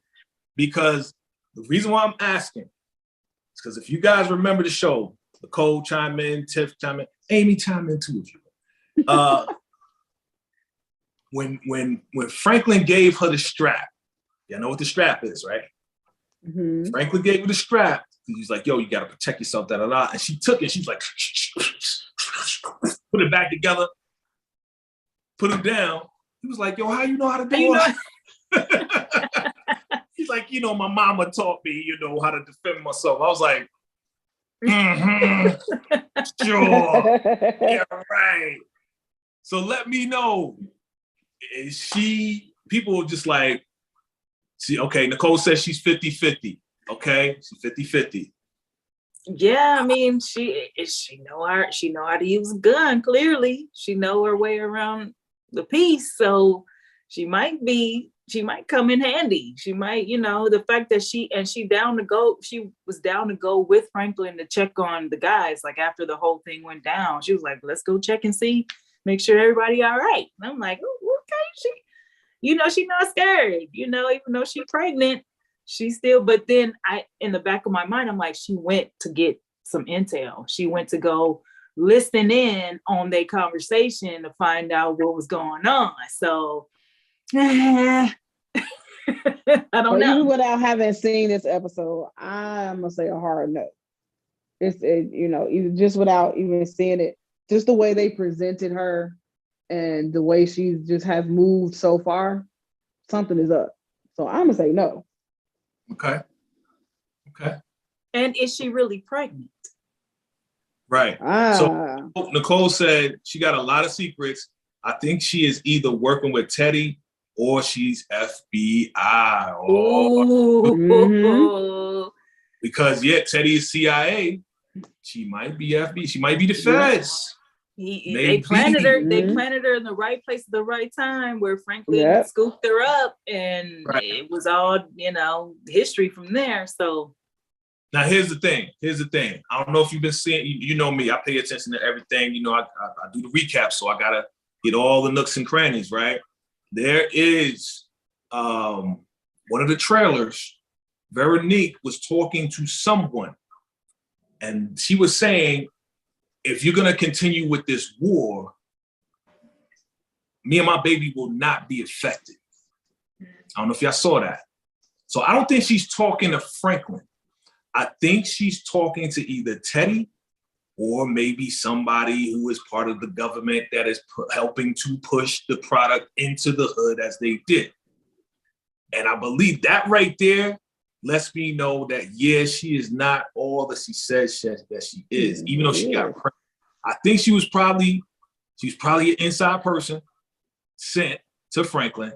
Because the reason why I'm asking is because if you guys remember the show, Nicole chime in, Tiff chime in, Amy chime in too if you when Franklin gave her the strap, y'all know what the strap is, right? Mm-hmm. Franklin gave her the strap. He's like, yo, you got to protect yourself, da-da-da. And she took it. She was like, put it back together, put it down. He was like, yo, how you know how to do it? He's like, you know, my mama taught me, you know, how to defend myself. I was like, sure, yeah, right. So let me know, is she, people were just like, see, okay, Nicole says she's 50-50. Okay, she's 50-50. Yeah, I mean, she know how to use a gun. Clearly, she know her way around the piece. So she might come in handy. She might, you know, the fact that she was down to go with Franklin to check on the guys. Like after the whole thing went down, she was like, let's go check and see, make sure everybody all right. And I'm like, oh, okay, she's not scared, you know, even though she's pregnant. She still, but then in the back of my mind, I'm like, she went to get some intel. She went to go listen in on their conversation to find out what was going on. So, I don't know. Even without having seen this episode, I'm gonna say a hard no. You know, even just without even seeing it, just the way they presented her and the way she just has moved so far, something is up. So I'm gonna say no. Okay. And is she really pregnant? Right. Ah. So Nicole said she got a lot of secrets. I think she is either working with Teddy or she's FBI. Ooh. Mhm. Because Teddy is CIA. She might be FBI. She might be the feds. They planted her. They Mhm. planted her in the right place at the right time, where Franklin Yep. scooped her up, and it was all history from there. So now here's the thing. I don't know if you've been seeing. You know me. I pay attention to everything. I do the recap, so I gotta get all the nooks and crannies. Right. There is one of the trailers. Veronique was talking to someone, and she was saying, if you're gonna continue with this war, me and my baby will not be affected. I don't know if y'all saw that. So I don't think she's talking to Franklin. I think she's talking to either Teddy or maybe somebody who is part of the government that is helping to push the product into the hood as they did. And I believe that right there lets me know that, she is not all that she says that she is, even though she got pregnant. I think she was probably an inside person sent to Franklin,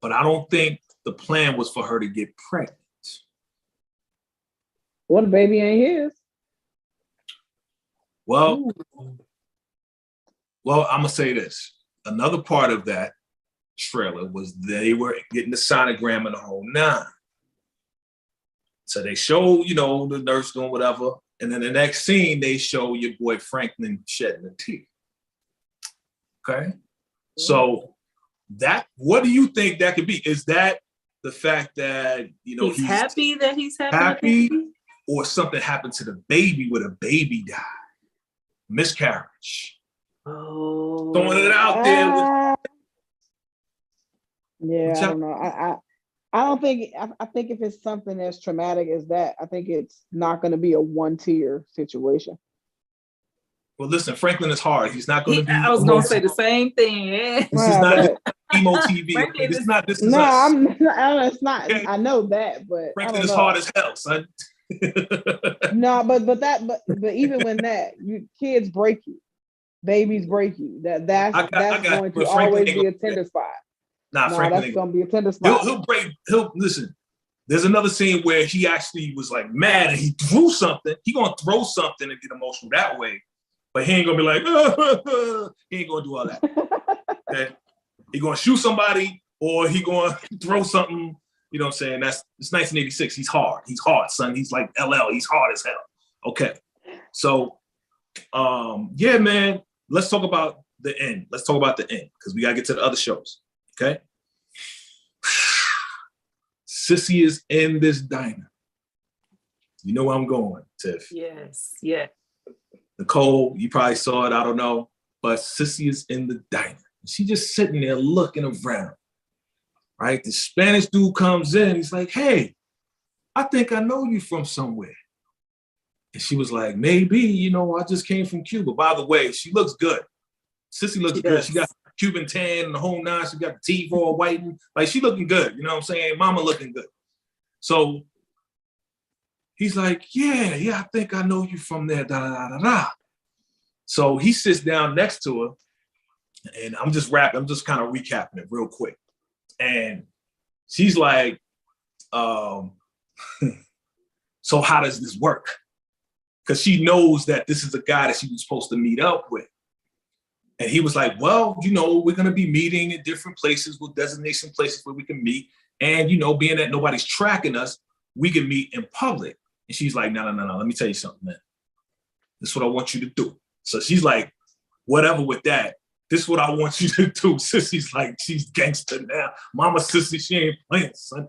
but I don't think the plan was for her to get pregnant. Well, the baby ain't his. Well, I'm gonna say this. Another part of that trailer was they were getting the sonogram and the whole nine. So they show, the nurse doing whatever, and then the next scene they show your boy Franklin shedding a tear. Okay, so what do you think that could be? Is that the fact that he's happy that he's happy, or something happened to the baby where the baby died? Miscarriage. Oh, Throwing it out there. I don't know. I don't think. I think if it's something as traumatic as that, I think it's not going to be a one-tier situation. Well, listen, Franklin is hard. He's not going to be. I was going to say the same thing. This is not emo TV. Okay? This is us. It's not. Okay. I know that, but Franklin is hard as hell, son. No, but even when kids break you, babies break you. That's going to always be a tender spot. Franklin, that's going to be a tender spot. He'll listen. There's another scene where he actually was like mad and he threw something. He gonna throw something and get emotional that way, but he ain't gonna be like, he ain't gonna do all that. Okay, he gonna shoot somebody or he gonna throw something. You know what I'm saying? It's 1986. He's hard. He's hard, son. He's like LL. He's hard as hell. Okay, so man. Let's talk about the end. Because we gotta get to the other shows. Okay. Sissy is in this diner. You know where I'm going, Tiff. Yes, yeah. Nicole, you probably saw it, I don't know. But Sissy is in the diner. She just sitting there looking around. Right? The Spanish dude comes in. He's like, hey, I think I know you from somewhere. And she was like, maybe, I just came from Cuba. By the way, she looks good. Sissy looks good. She got Cuban tan and the whole nine. She got the teeth all whitened. Like, she looking good. You know what I'm saying? Mama looking good. So he's like, yeah, I think I know you from there. Da, da, da, da. So he sits down next to her, and I'm just kind of recapping it real quick. And she's like, so how does this work? Because she knows that this is a guy that she was supposed to meet up with. And he was like, well, we're going to be meeting in different places with designation places where we can meet. And, being that nobody's tracking us, we can meet in public. And she's like, no. Let me tell you something, man. This is what I want you to do. So she's like, whatever with that. This is what I want you to do. Sissy's like, she's gangster now. Mama Sissy, she ain't playing, son.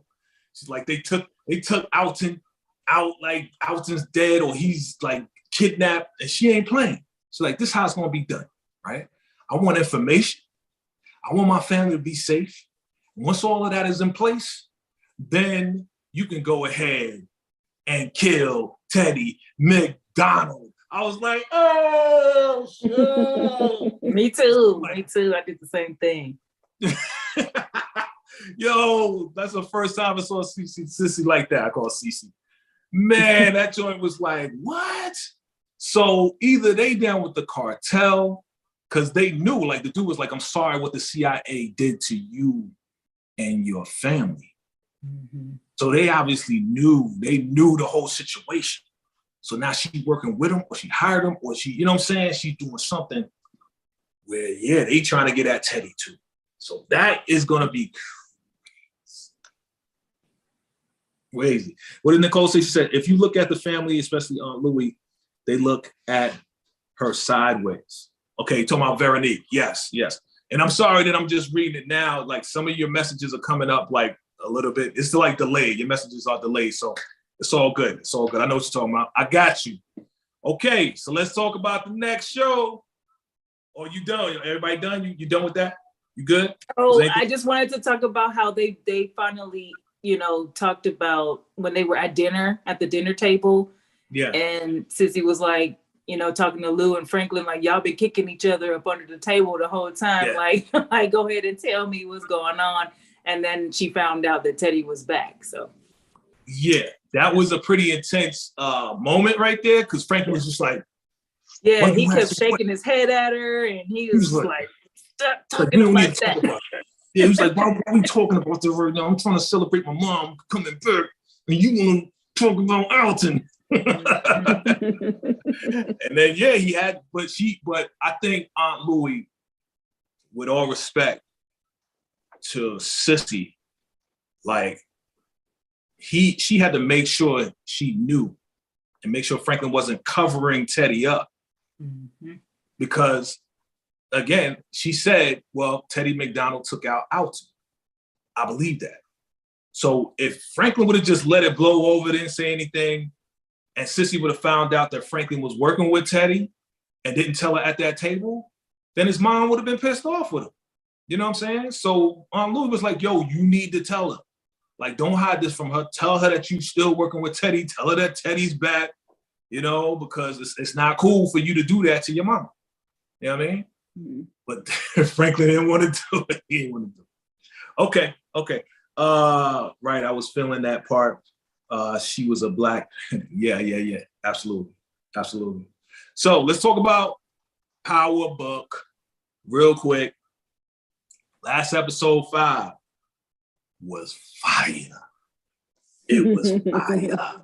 She's like, they took Alton out, like Alton's dead or he's like kidnapped and she ain't playing. She's like, this is how it's going to be done, right? I want information. I want my family to be safe. Once all of that is in place, then you can go ahead and kill Teddy McDonald. I was like, oh, shit. Me too. I did the same thing. Yo, that's the first time I saw Sissy like that. I call Cece. Man, that joint was like, what? So either they down with the cartel, because they knew, like the dude was like, I'm sorry what the CIA did to you and your family. Mm-hmm. So they obviously knew the whole situation. So now she working with him, or she hired him, or she, you know what I'm saying? She's doing something where, yeah, they trying to get at Teddy too. So that is gonna be crazy. What did Nicole say? She said, if you look at the family, especially Louis, they look at her sideways. Okay, talking about Veronique. Yes, yes. And I'm sorry that I'm just reading it now. Like some of your messages are coming up like a little bit. It's like delayed. Your messages are delayed. So it's all good. It's all good. I know what you're talking about. I got you. Okay, so let's talk about the next show. Oh, you done? Everybody done? You done with that? You good? Oh, I just wanted to talk about how they finally, you know, talked about when they were at the dinner table. Yeah. And Sissy was like, you know, talking to Lou and Franklin, like, y'all been kicking each other up under the table the whole time. Yeah. Like, go ahead and tell me what's going on. And then she found out that Teddy was back. So yeah, that was a pretty intense moment right there, because Franklin was just like, yeah, he kept shaking his head at her, and he was like, stop talking about that. Yeah, he was like, why are we talking about this right now? I'm trying to celebrate my mom coming back, and you want to talk about Alton. And then, yeah, but I think Aunt Louie, with all respect to Sissy, like, she had to make sure she knew and make sure Franklin wasn't covering Teddy up. Mm-hmm. Because, again, she said, well, Teddy McDonald took out Alton. I believe that. So if Franklin would have just let it blow over, didn't say anything, and Sissy would have found out that Franklin was working with Teddy and didn't tell her at that table, then his mom would have been pissed off with him. You know what I'm saying? So Louis was like, yo, you need to tell her. Like, don't hide this from her. Tell her that you still working with Teddy. Tell her that Teddy's back, you know, because it's not cool for you to do that to your mom. You know what I mean? Mm-hmm. But Franklin didn't want to do it. He didn't want to do it. Okay. Right, I was feeling that part. She was a black. Yeah. Absolutely. So let's talk about Power Book real quick. Last episode 5 was fire. It was fire.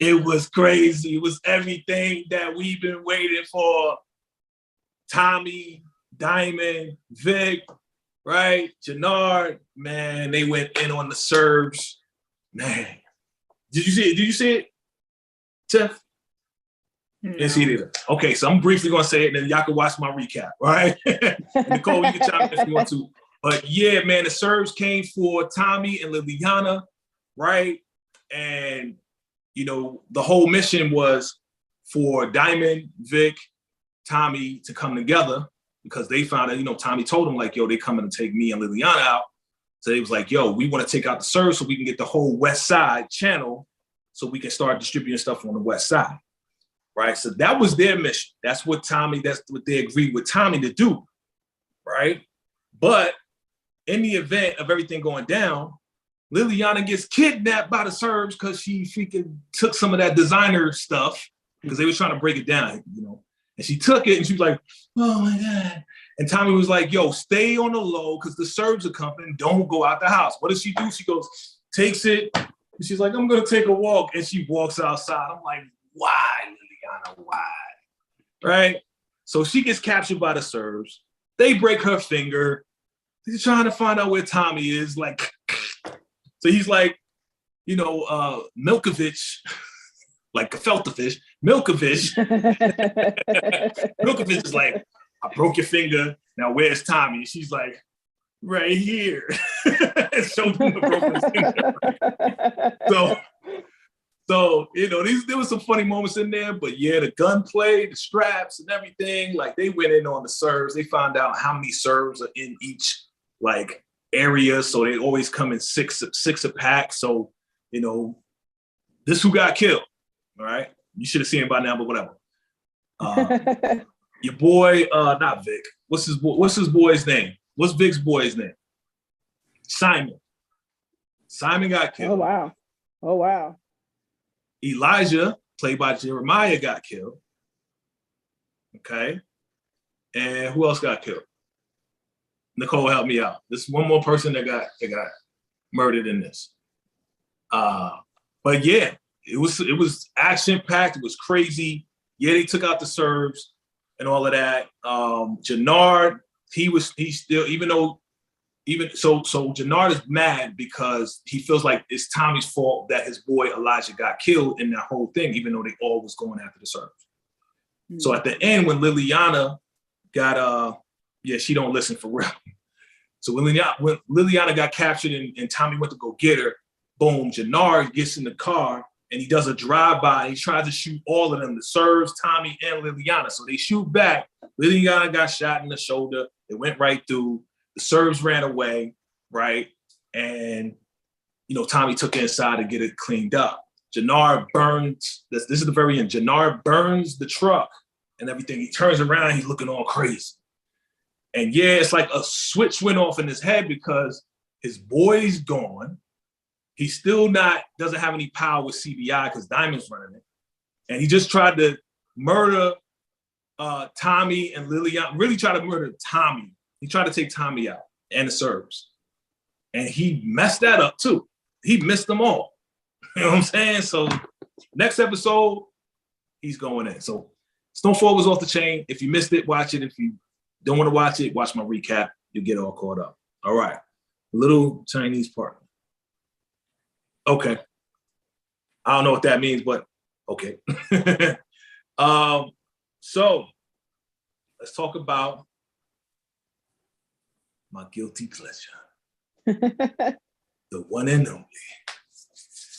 It was crazy. It was everything that we've been waiting for. Tommy, Diamond, Vic, right? Jannard, man, they went in on the Serbs. Man. Did you see it, Tiff? No. Didn't see it either. Okay, so I'm briefly gonna say it, and then y'all can watch my recap, right? Nicole, you can chime in if you want to. But yeah, man, the Serbs came for Tommy and Liliana, right? And you know, the whole mission was for Diamond, Vic, Tommy to come together, because they found out, you know, Tommy told them, like, yo, they coming to take me and Liliana out. So they was like, yo, we want to take out the Serbs so we can get the whole West Side channel so we can start distributing stuff on the West Side, right? So that was their mission. That's what they agreed with Tommy to do, right? But in the event of everything going down, Liliana gets kidnapped by the Serbs because she freaking took some of that designer stuff, because they were trying to break it down, you know? And she took it, and she was like, oh my God. And Tommy was like, yo, stay on the low, because the Serbs are coming. Don't go out the house. What does she do? She goes, takes it, and she's like, I'm going to take a walk. And she walks outside. I'm like, why, Liliana, why? Right? So she gets captured by the Serbs. They break her finger. He's trying to find out where Tommy is. Like, so he's like, you know, Milkovich, like gefilte fish, Milkovich. Milkovich is like, I broke your finger. Now where's Tommy? And she's like, right here. And showed him the broken finger. So you know, there was some funny moments in there, but yeah, the gunplay, the straps, and everything. Like, they went in on the Serbs. They found out how many Serbs are in each like area, so they always come in six a pack. So you know, this who got killed. All right, you should have seen it by now, but whatever. Your boy, not Vic. What's his boy's name? What's Vic's boy's name? Simon. Simon got killed. Oh wow. Elijah, played by Jeremiah, got killed. Okay. And who else got killed? Nicole, help me out. This one more person that got murdered in this. But yeah, it was action packed. It was crazy. Yeah, they took out the Serbs and all of that. Jannard, he still, so Jannard is mad because he feels like it's Tommy's fault that his boy Elijah got killed in that whole thing, even though they all was going after the Serbs. Mm-hmm. So at the end, when Liliana got she don't listen for real. So when Liliana got captured and Tommy went to go get her, boom, Jannard gets in the car and he does a drive-by. He tries to shoot all of them, the Serbs, Tommy, and Liliana. So they shoot back. Liliana got shot in the shoulder. It went right through. The Serbs ran away, right? And, Tommy took it inside to get it cleaned up. Jannard burns, this is the very end. Jannard burns the truck and everything. He turns around, he's looking all crazy. And yeah, it's like a switch went off in his head because his boy's gone. He still doesn't have any power with CBI because Diamond's running it. And he just tried to murder Tommy and Liliana, really tried to murder Tommy. He tried to take Tommy out and the Serbs. And he messed that up too. He missed them all. You know what I'm saying? So next episode, he's going in. So Snowfall was off the chain. If you missed it, watch it. If you don't want to watch it, watch my recap. You'll get all caught up. All right. Little Chinese partner. Okay. I don't know what that means, but okay. So let's talk about my guilty pleasure. The one and only.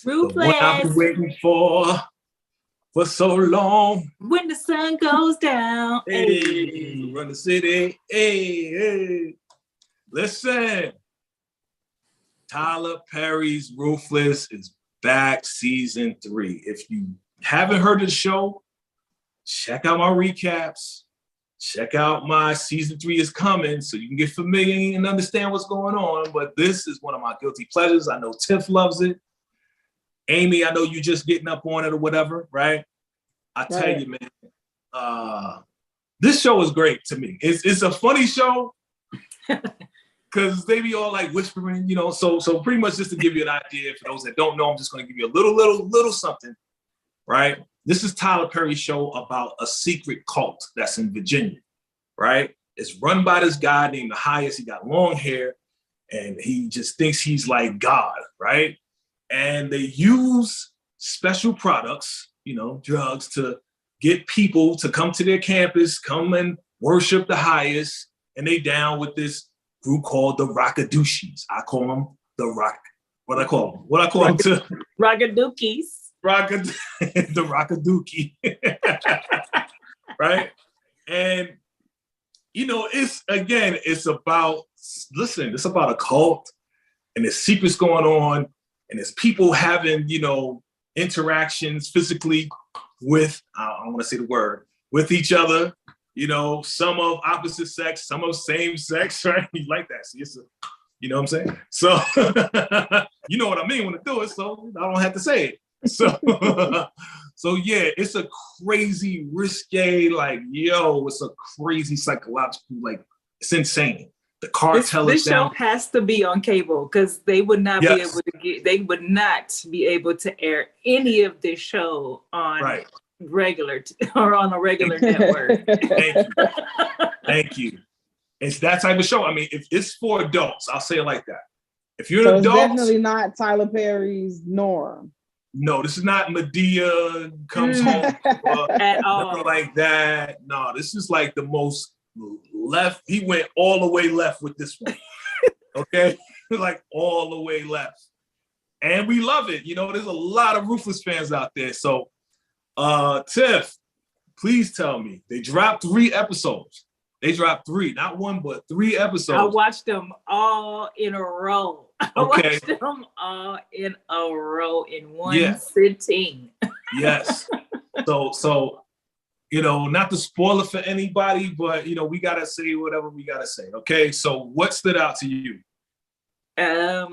Ruthless. The one I've been waiting for so long. When the sun goes down. Hey, run the city. Hey. Listen. Tyler Perry's Ruthless is back, season 3. If you haven't heard of the show, check out my recaps. Check out my season 3 is coming so you can get familiar and understand what's going on. But this is one of my guilty pleasures. I know Tiff loves it. Amy, I know you just getting up on it or whatever, right? I tell you, man, this show is great to me. It's a funny show because they be all like whispering, so pretty much just to give you an idea, for those that don't know, I'm just going to give you a little something, right? This is Tyler Perry's show about a secret cult that's in Virginia, right? It's run by this guy named the Highest. He got long hair and he just thinks he's like God, right? And they use special products, drugs, to get people to come to their campus, come and worship the Highest. And they down with this group called the Rockadoochies. I call them the Rock. What I call them to Rockadookies. The Rockadookie. Right? And it's about a cult and there's secrets going on and there's people having, interactions physically with, I don't want to say the word, with each other, some of opposite sex, some of same sex, right? You like that. See, you know what I'm saying? So, you know what I mean when I do it, so I don't have to say it. So, yeah, it's a crazy, risque, it's a crazy psychological, it's insane. The cartel this show has to be on cable because they would not be able to they would not be able to air any of this show on regular or on a regular network. Thank you. It's that type of show. I mean, if it's for adults, I'll say it like that. If you're an adult, it's definitely not Tyler Perry's norm. No, this is not Medea comes home at all like that. No, this is like the most left. He went all the way left with this one. Okay, like all the way left, and we love it. There's a lot of Ruthless fans out there. So, Tiff, please tell me, they dropped 3 episodes. They dropped 3, not 1, but 3 episodes. I watched them all in a row. I watched them all in a row in one sitting. Yes. So, not to spoil it for anybody, but we gotta say whatever we gotta say. Okay. So what stood out to you? Yeah,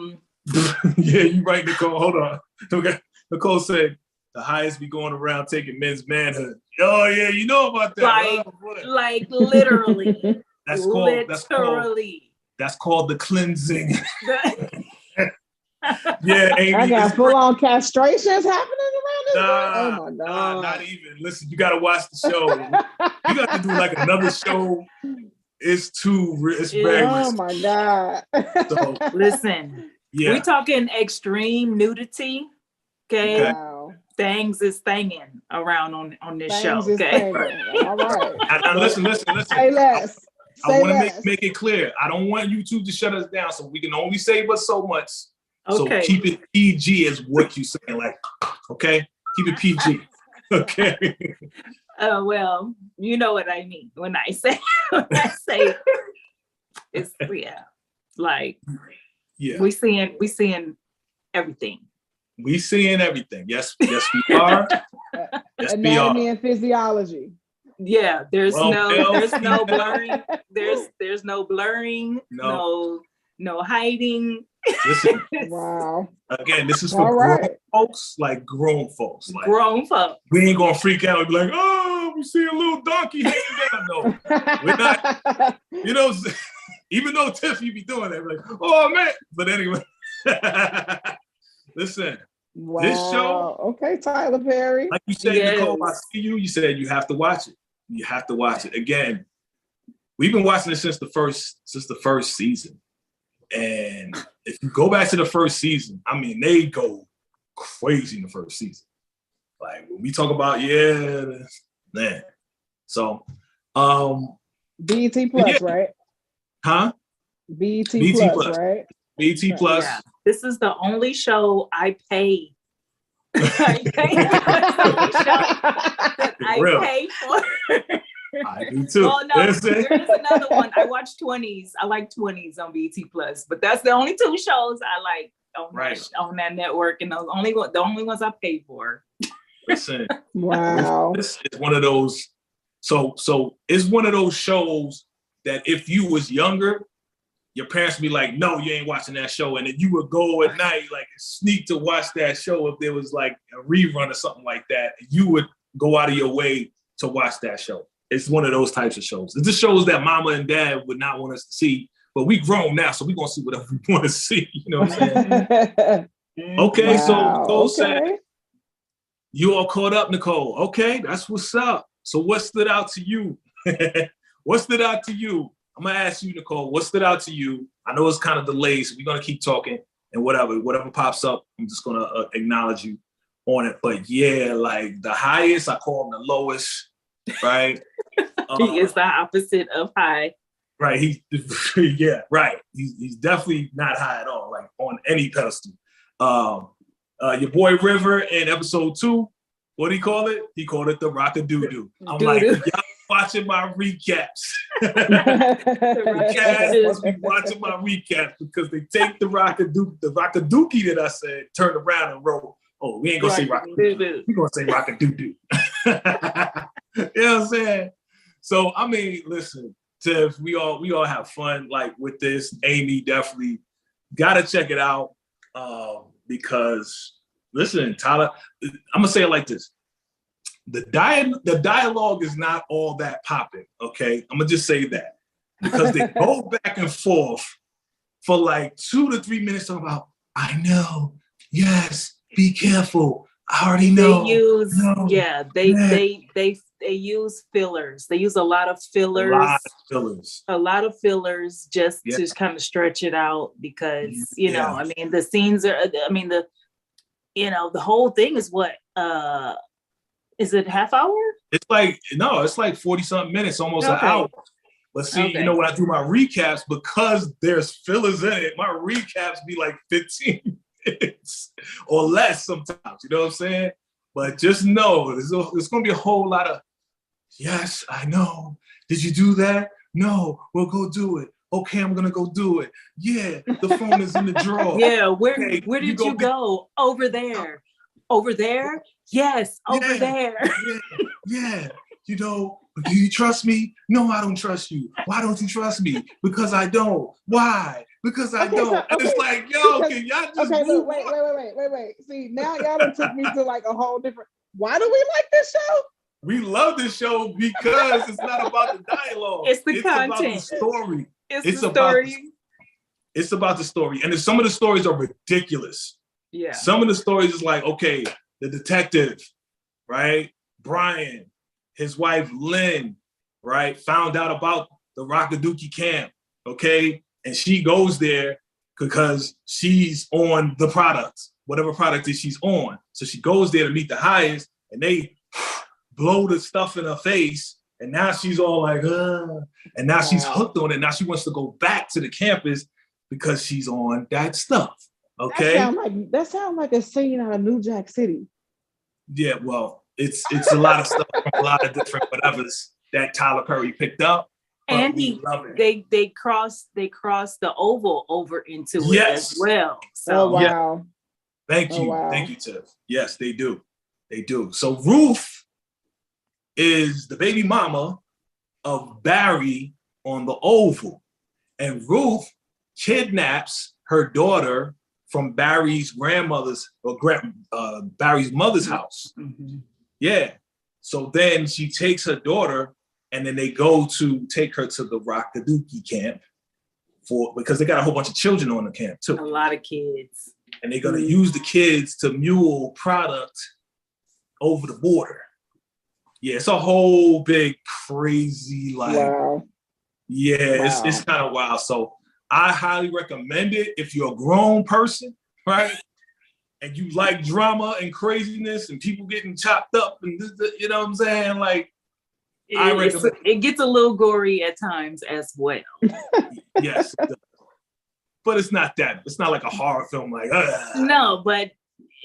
you right, Nicole. Hold on. Okay. Nicole said the Highest be going around taking men's manhood. Oh yeah, you know about that. Like literally. That's called the cleansing. Yeah, Amy. I got full-on castrations happening around this. Oh my God. Nah, not even. Listen, you gotta watch the show. You got to do like another show. It's very Oh risky. my God. So listen, we're talking extreme nudity. Okay. Wow. Things is thinging around on this show. Things is Okay. thinging. All right. Now listen. Say less. I want to make it clear. I don't want YouTube to shut us down, so we can only save us so much. Okay. So keep it PG is what you're saying. Like, okay, keep it PG. Okay. Well, you know what I mean when I say it's like we seeing everything. We seeing everything. Yes, we are. Yes, Anatomy and physiology. Yeah, there's no blurring. There's no blurring. No hiding. Listen. Wow. Again, this is for grown folks, like grown folks. Like, grown folks. We ain't gonna freak out and be like, oh, we see a little donkey hanging down. No, we're not. You know, even though Tiff, you be doing that, like, oh man. But anyway, listen. Wow. This show. Okay, Tyler Perry. Like you said, Nicole, I see you. You said you have to watch it. You have to watch it. Again, we've been watching it since the first season. And if you go back to the first season, I mean, they go crazy in the first season. Like when we talk about, man. So, BET Plus, right? Huh? BET Plus, right? BET Plus. Yeah. This is the only show I pay. I pay for. I do too. Well, no, there's another one. I watch 20s. I like 20s on BET Plus, but that's the only two shows I like on that network, and the only ones I pay for. Listen, wow, this is one of those. So it's one of those shows that if you was younger, your parents would be like, "No, you ain't watching that show," and then you would go at night, like sneak to watch that show if there was like a rerun or something like that. You would go out of your way to watch that show. It's one of those types of shows. It's the shows that mama and dad would not want us to see, but we grown now, so we're gonna see whatever we want to see. You know what I'm saying? Okay, wow. so said, you all caught up, Nicole. Okay, that's what's up. So what stood out to you? What stood out to you? I'm gonna ask you, Nicole, what stood out to you? I know it's kind of delayed, so we're gonna keep talking and whatever pops up, I'm just gonna acknowledge you on it. But yeah, like the highest, I call him the lowest, right? He is the opposite of high. Right. Right. He's definitely not high at all, like on any pedestal. Your boy River in episode 2, what did he call it? He called it the rock-a-doo-doo. I'm like, y'all watching my recaps. Cats must be watching my recaps because they take the rock-a-dookie that I said, turned around and wrote, oh, we ain't gonna say rock-a-doo-doo. We're gonna say rock-a-doo-doo. You know what I'm saying? So I mean, listen, Tiff, we all have fun like with this. Amy definitely gotta check it out because listen, Tyler, I'm gonna say it like this: the dialogue is not all that popping. Okay, I'm gonna just say that because they go back and forth for like 2 to 3 minutes about I know, yes, be careful. I already know. They use fillers. They use a lot of fillers. A lot of fillers just to kind of stretch it out because, you know, I mean, the scenes are, I mean, the whole thing is what, is it half hour? It's like 40 something minutes, almost an hour. But see, you know, when I do my recaps, because there's fillers in it, my recaps be like 15 minutes or less sometimes, you know what I'm saying? But just know, there's going to be a whole lot of, yes, I know. Did you do that? No, we'll go do it. Okay, I'm going to go do it. Yeah, the phone is in the drawer. Yeah, where did you go? Over there. Over there? Yes, over there. Yeah. You know, do you trust me? No, I don't trust you. Why don't you trust me? Because I don't. Why? Because I don't. And it's like, yo, can y'all just look, wait. See, now y'all done took me to like a whole different. Why do we like this show? We love this show because it's not about the dialogue. It's the content. About the story. It's the story. It's about the story. And some of the stories are ridiculous. Yeah. Some of the stories is like, okay, the detective, right? Brian, his wife, Lynn, right? Found out about the Rockadookie camp, okay? And she goes there because she's on the product, whatever product that she's on. So she goes there to meet the highest, and they blow the stuff in her face. And now she's all like, and now she's hooked on it. Now she wants to go back to the campus because she's on that stuff. Okay. That sounds like a scene out of New Jack City. Yeah, well, it's a lot of stuff from a lot of different whatevers that Tyler Perry picked up. And they crossed the oval over into it as well. So wow. Yeah. Thank you. Wow. Thank you, Tiff. Yes, they do. They do. So Ruth is the baby mama of Barry on the oval. And Ruth kidnaps her daughter from Barry's grandmother's or Barry's mother's house. Mm-hmm. Yeah. So then she takes her daughter, and then they go to take her to the Rockadookie camp because they got a whole bunch of children on the camp too. A lot of kids. And they're gonna use the kids to mule product over the border. Yeah, it's a whole big crazy Wow. It's kind of wild. So I highly recommend it if you're a grown person, right? And you like drama and craziness and people getting chopped up and you know what I'm saying? Like, it gets a little gory at times as well. Yes, it does. But it's not that. It's not like a horror film. Like, no, but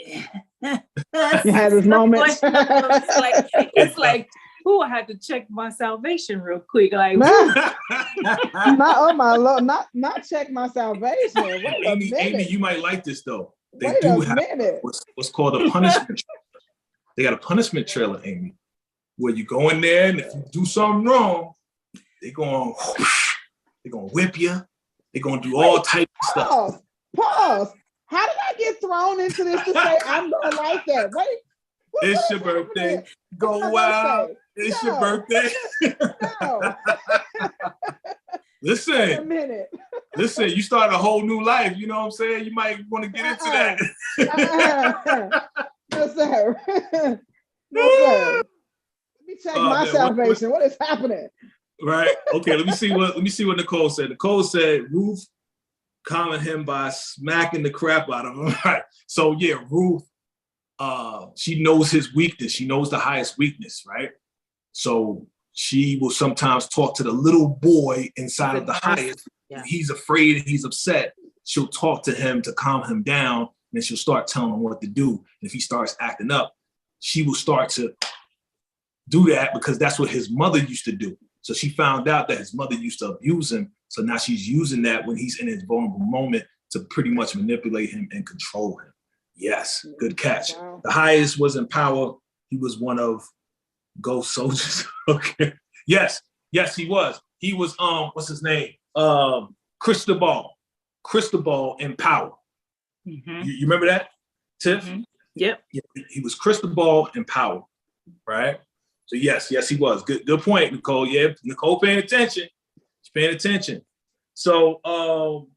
you had this moment. It's like, oh, I had to check my salvation real quick. Like, oh my Lord, not check my salvation. Wait a minute. Amy, you might like this though. They Wait do a have minute. what's called a punishment trailer. They got a punishment trailer, Amy, where you go in there and if you do something wrong, they're gonna whip you. They're gonna do all types of stuff. Pause. How did I get thrown into this to say I'm gonna like that? Wait. It's your birthday. Go wild. It's your birthday. No. Listen. Wait a minute. Listen, you start a whole new life. You know what I'm saying? You might want to get into that. No, sir. No, sir. Let me check my salvation. What is happening? Right. Okay. Let me see what Nicole said. Nicole said Ruth calming him by smacking the crap out of him. Right. So yeah, Ruth. She knows his weakness. She knows the highest weakness, right? So she will sometimes talk to the little boy inside of the highest. Yeah. He's afraid and he's upset. She'll talk to him to calm him down, and then she'll start telling him what to do. And if he starts acting up, she will start to do that because that's what his mother used to do. So she found out that his mother used to abuse him. So now she's using that when he's in his vulnerable moment to pretty much manipulate him and control him. Yes, good catch. Wow. The highest was in power. He was one of Ghost Soldiers. Okay. Yes, he was. He was what's his name? Cristobal in Power. Mm-hmm. You remember that, Tiff? Mm-hmm. Yep. Yeah, he was Cristobal in Power, right? So yes, he was. Good point, Nicole. Yeah, Nicole paying attention. She's paying attention. So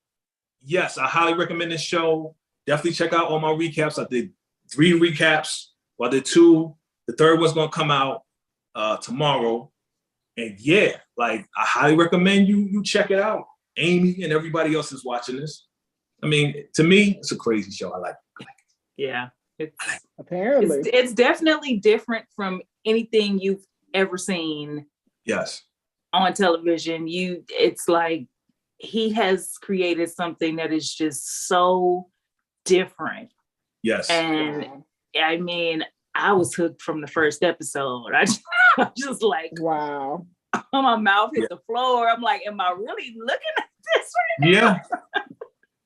yes, I highly recommend this show. Definitely check out all my recaps. I did 3 recaps. Well, I did 2. The third one's gonna come out tomorrow. And yeah, like I highly recommend you check it out. Amy and everybody else is watching this. I mean, to me, it's a crazy show. I like it. Yeah. Apparently. It's definitely different from anything you've ever seen. Yes. On television. It's like he has created something that is just so different. Yes. And I mean, I was hooked from the first episode. I'm just like, wow. My mouth hit the floor. I'm like, am I really looking at this right now? Yeah.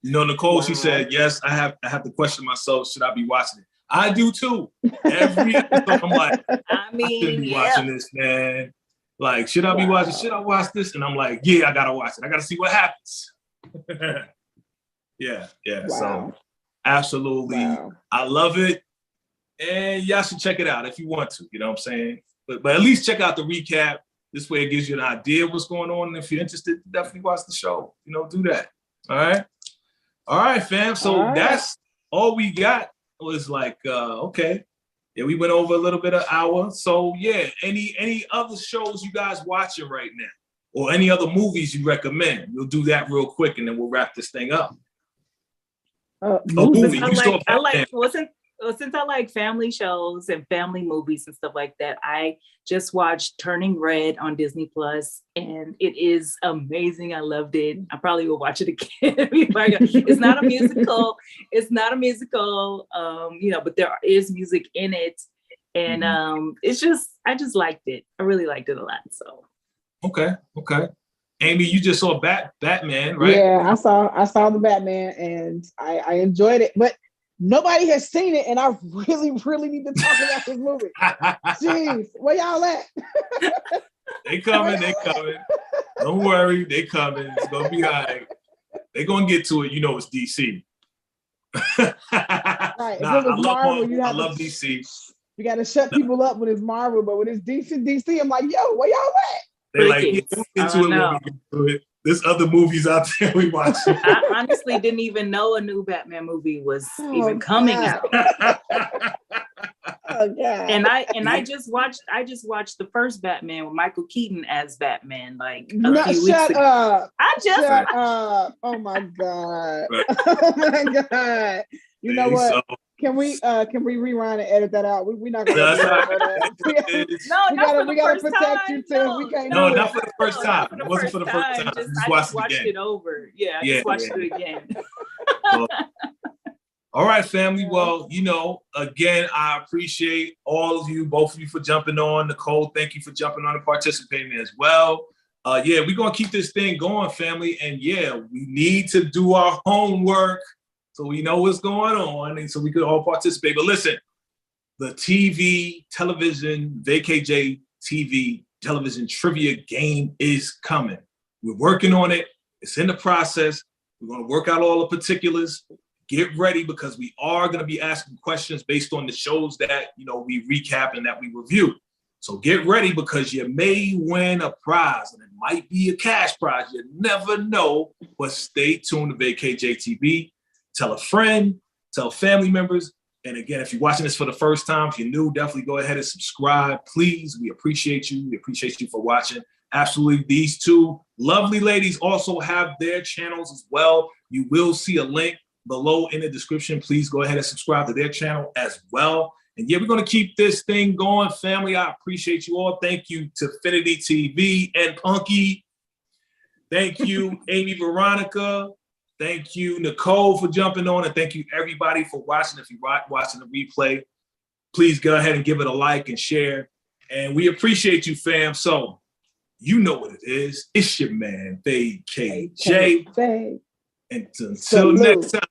You know, Nicole, she said, yes, I have to question myself. Should I be watching it? I do too. Every episode, I'm like, I shouldn't be watching this, man. Like, should I be watching? Should I watch this? And I'm like, yeah, I gotta watch it. I gotta see what happens. Yeah. Wow. So absolutely. Wow. I love it. And y'all should check it out if you want to. You know what I'm saying? but at least check out the recap. This way it gives you an idea of what's going on. And if you're interested, definitely watch the show. You know, do that. All right. All right, fam. So that's all we got. Was like, okay. Yeah, we went over a little bit of an hour. So yeah, any other shows you guys watching right now? Or any other movies you recommend? We'll do that real quick and then we'll wrap this thing up. Movie. Since I like family shows and family movies and stuff like that, I just watched Turning Red on Disney Plus, and it is amazing. I loved it. I probably will watch it again. It's not a musical. It's not a musical, but there is music in it. And I just liked it. I really liked it a lot. So okay. Amy, you just saw Batman, right? Yeah, I saw the Batman and I enjoyed it, but nobody has seen it, and I really need to talk about this movie. Jeez, where y'all at? They coming. Don't worry, they coming. It's gonna be all right. They're gonna get to it. You know it's DC. Right. I love DC. You gotta shut people up when it's Marvel, but when it's DC, I'm like, yo, where y'all at? They're like, yeah, we'll get to it when we get to it. There's other movies out there we watch. I honestly didn't even know a new Batman movie was even coming out. Oh, God. And I just watched the first Batman with Michael Keaton as Batman like a few weeks ago. Shut up. Oh my God. Oh my God. You know what? So, can we rewind and edit that out? We're not gonna do that. We gotta protect you too. We can't not for the first time. It wasn't for the first time. I just watched it over. Yeah, I just watched it again. All right, family. Well, again, I appreciate all of you, both of you, for jumping on. Nicole, thank you for jumping on and participating as well. We're gonna keep this thing going, family. And we need to do our homework so we know what's going on and so we could all participate. But listen, the television, VACAY-JayTV television trivia game is coming. We're working on it. It's in the process. We're going to work out all the particulars. Get ready because we are going to be asking questions based on the shows that, we recap and that we review. So get ready because you may win a prize and it might be a cash prize. You never know, but stay tuned to VACAY-JayTV. Tell a friend, tell family members. And again, if you're watching this for the first time, if you're new, definitely go ahead and subscribe. Please, we appreciate you. We appreciate you for watching. Absolutely. These two lovely ladies also have their channels as well. You will see a link below in the description. Please go ahead and subscribe to their channel as well. And we're going to keep this thing going, family. I appreciate you all. Thank you to TifinnityTV and Punky. Thank you, Amy Veronica. Thank you, Nicole, for jumping on, and thank you, everybody, for watching. If you're watching the replay, please go ahead and give it a like and share. And we appreciate you, fam. So, you know what it is. It's your man, VACAY-Jay. And until next time,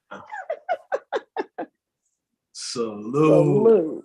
salute.